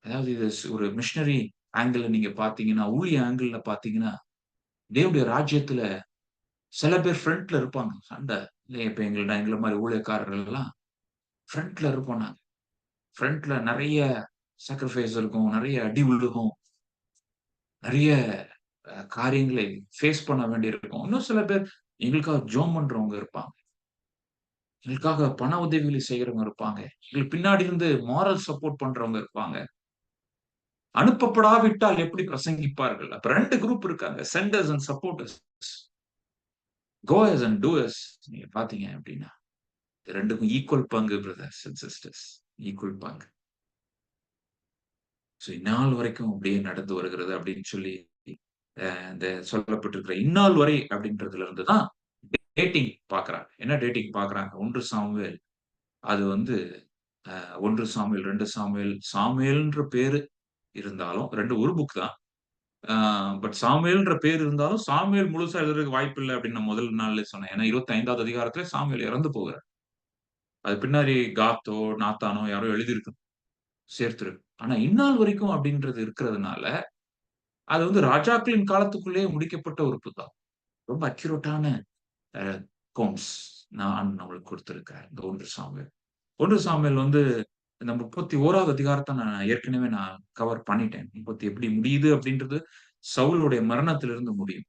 அதாவது இது ஒரு மிஷனரி ஆங்கிள் நீங்க பார்த்தீங்கன்னா, ஊழிய ஆங்கிள்ல பார்த்தீங்கன்னா, தேவனுடைய ராஜ்யத்துல சில பேர் ஃப்ரண்ட்ல இருப்பாங்க. சண்டை. இல்ல இப்ப எங்கள மாரி ஊழியக்காரர்கள் எல்லாம் ஃப்ரண்ட்ல இருப்போம் நாங்க. ஃப்ரண்ட்ல நெறைய சாக்ரிஃபைஸ் இருக்கும். நெறைய அடி விழுகும். நெறைய காரியங்களை ஃபேஸ் பண்ண வேண்டியிருக்கும். இன்னும் சில பேர் எங்களுக்காக ஜெபம் பண்றவங்க இருப்பாங்க. எங்களுக்காக பண உதவிகளை செய்றவங்க இருப்பாங்க. எங்களுக்கு பின்னாடி இருந்து மாரல் சப்போர்ட் பண்றவங்க இருப்பாங்க. அனுப்பப்படாவிட்டால் எப்படி பிரசங்கிப்பார்கள்? அப்ப 2 குரூப் இருக்காங்க. Centres and supporters. Chores and doers. நீங்க பார்த்தீங்க அப்டின்னா, 2க்கும் ஈக்குவல் பங்கு பிரதர்ஸ் அண்ட் சிஸ்டர்ஸ். ஈக்குவல் பங்கு. சோ இந்நாள் வரைக்கும் அப்படியே நடந்து வருகிறது அப்படின்னு சொல்லி, இந்த சொல்லப்பட்டிருக்கிற இந்நாள் வரை அப்படின்றதுல இருந்து தான் டேட்டிங் பார்க்குறாங்க. என்ன டேட்டிங் பார்க்குறாங்க? 1 சாமுவேல் அது வந்து 1 சாமுவேல், 2 சாமுவேல், சாமுவேல்ன்ற பேரு இருந்தாலும் 2 ஒரு புக் தான். ஆ பட் சாமுவேல்ன்ற பேர் இருந்தாலும், சாமுவேல் முழுசா எழுதுறதுக்கு வாய்ப்பில்ல அப்படின்னு நான் முதல் நாள்லயே சொன்னேன். ஏன்னா 25வது அதிகாரத்திலே சாமுவேல் இறந்து போகிறார். அது பின்னாடி காத்தோ, நாத்தானோ யாரோ எழுதியிருக்கணும். சேர்த்திருக்கு. ஆனா இந்நாள் வரைக்கும் அப்படின்றது இருக்கிறதுனால, அது வந்து ராஜாக்களின் காலத்துக்குள்ளேயே முடிக்கப்பட்ட ஒரு புத்தகம். ரொம்ப அக்யூரேட்டான அ அக்கவுண்ட்ஸ் நான் நம்மளுக்கு குடுத்திருக்கிறார். இந்த 1 சாமுவேல். 1 சாமுவேல் வந்து இந்த 31வது அதிகாரத்த நான் ஏற்கனவே கவர் பண்ணிட்டேன். 30 எப்படி முடியுது அப்படின்றது சவுலுடைய மரணத்திலிருந்து முடியும்.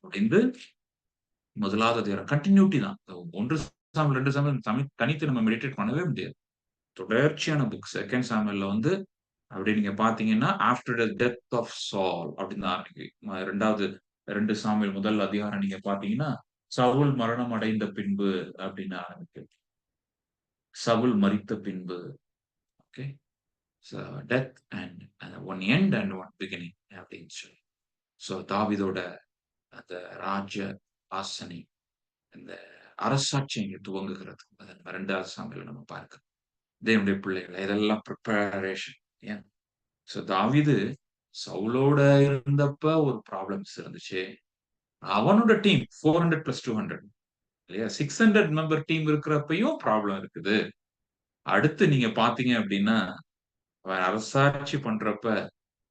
முடிந்து 1வது அதிகாரம் கன்டினியூட்டி தான். 1 சாமுவேல், 2 சாமுவேல் தனித்து நம்ம மெடிடேட் பண்ணவே முடியாது. தொடர்ச்சியான புக். 2 சாமுவேல்ல வந்து அப்படி நீங்க பார்த்தீங்கன்னா, ஆஃப்டர் த டெத் ஆஃப் சால் அப்படின்னு தான் ஆரம்பிக்கும். 2வது 2 சாமுவேல் முதல் அதிகாரம் நீங்க பார்த்தீங்கன்னா, சவுல் மரணம் அடைந்த பின்பு அப்படின்னு ஆரம்பிக்கும். சவுல் மரித்த பின்பு. Okay. So death and one end and one beginning அப்படின்னு சொல்லி. சோ தாவீதோட அந்த ராஜ்ய ஆசனை, இந்த அரசாட்சி இங்க துவங்குகிறது. அத 2வது சாமுவேல்ல நம்ம பார்க்கிறோம். தேவனுடைய பிள்ளைகளே இதெல்லாம் பிரிப்பரேஷன். ஏன்? சோ தாவீது சவுலோட இருந்தப்ப ஒரு ப்ராப்ளம்ஸ் இருந்துச்சு. அவனோட டீம் 400 பிளஸ் 200 இல்லையா? 600 மெம்பர் டீம் இருக்கிறப்பயும் ப்ராப்ளம் இருக்குது. அடுத்து நீங்க பார்த்தீங்க அப்படின்னா, அவன் அரசாட்சி பண்றப்ப,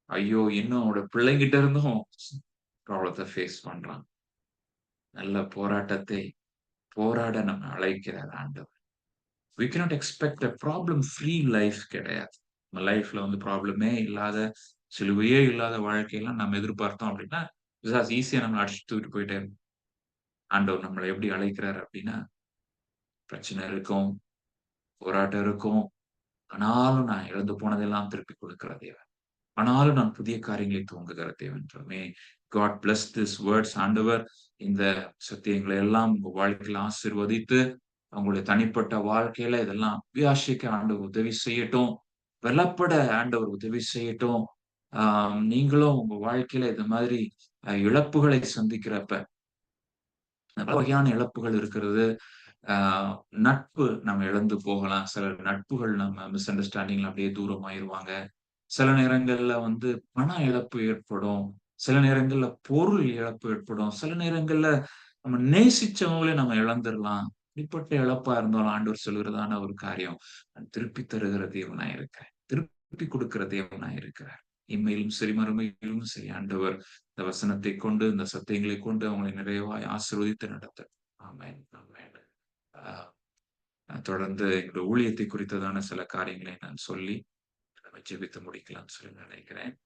ஐயோ! இன்னும் அவனோட பிள்ளைங்கிட்ட இருந்தும் ப்ராப்ளத்த ஃபேஸ் பண்றான். நல்ல போராட்டத்தை போராட நம்ம அழைக்கிறார் ஆண்டவர். We cannot expect a problem free life கிடையாது. நம்ம லைஃப்ல வந்து ப்ராப்ளமே இல்லாத, சிலுவையே இல்லாத வாழ்க்கையெல்லாம் நம்ம எதிர்பார்த்தோம் அப்படின்னா, பிசாசு ஈஸியா நம்மள அடிச்சுட்டு தூக்கிட்டு போயிட்டே இருக்கும். ஆண்டவர் நம்மள எப்படி அழைக்கிறாரு அப்படின்னா, பிரச்சனை இருக்கும், போராட்டம் இருக்கும். ஆனாலும் நான் இழந்து போனதெல்லாம் திருப்பிக் கொடுக்கிற தேவன். ஆனாலும் நான் புதிய காரியங்களை துவங்குகிற தேவன். May God bless this words. ஆண்டவர் இந்த சத்தியங்களை எல்லாம் உங்க வாழ்க்கையில ஆசீர்வதித்து, உங்களுடைய தனிப்பட்ட வாழ்க்கையில இதெல்லாம் அபியாசிக்க ஆண்டவர் உதவி செய்யட்டும். பலப்பட ஆண்டவர் உதவி செய்யட்டும். நீங்களும் உங்க வாழ்க்கையில இந்த மாதிரி இழப்புகளை சந்திக்கிறப்ப, பல வகையான இழப்புகள் இருக்கிறது. ஆ நட்பு நம்ம இழந்து போகலாம். சில நட்புகள் நம்ம மிஸ் அண்டர்ஸ்டாண்டிங்ல அப்படியே தூரமாயிருவாங்க. சில நேரங்கள்ல வந்து பண இழப்பு ஏற்படும். சில நேரங்கள்ல பொருள் இழப்பு ஏற்படும். சில நேரங்கள்ல நம்ம நேசிச்சவங்களே நம்ம இழந்துரலாம். இப்படிப்பட்ட இழப்பா இருந்தாலும் ஆண்டவர் சொல்லுகிறதான ஒரு காரியம், நான் திருப்பி தருகிற தேவனா இருக்கிறேன். திருப்பி கொடுக்கிற தேவனா இருக்கிறார். இம்மையிலும் சரி, மறுமையிலும் சரி ஆண்டவர் இந்த வசனத்தைக் கொண்டு, இந்த சத்தியங்களைக் கொண்டு அவங்களை நிறைவாய் ஆசீர்வதித்து நடத்த. ஆமென், ஆமென். ஆ தொடர்ந்து எங்களுடைய ஊழியத்தை குறித்ததான சில காரியங்களை நான் சொல்லி நம்ம ஜெபித்து முடிக்கலாம்னு சொல்லி நினைக்கிறேன்.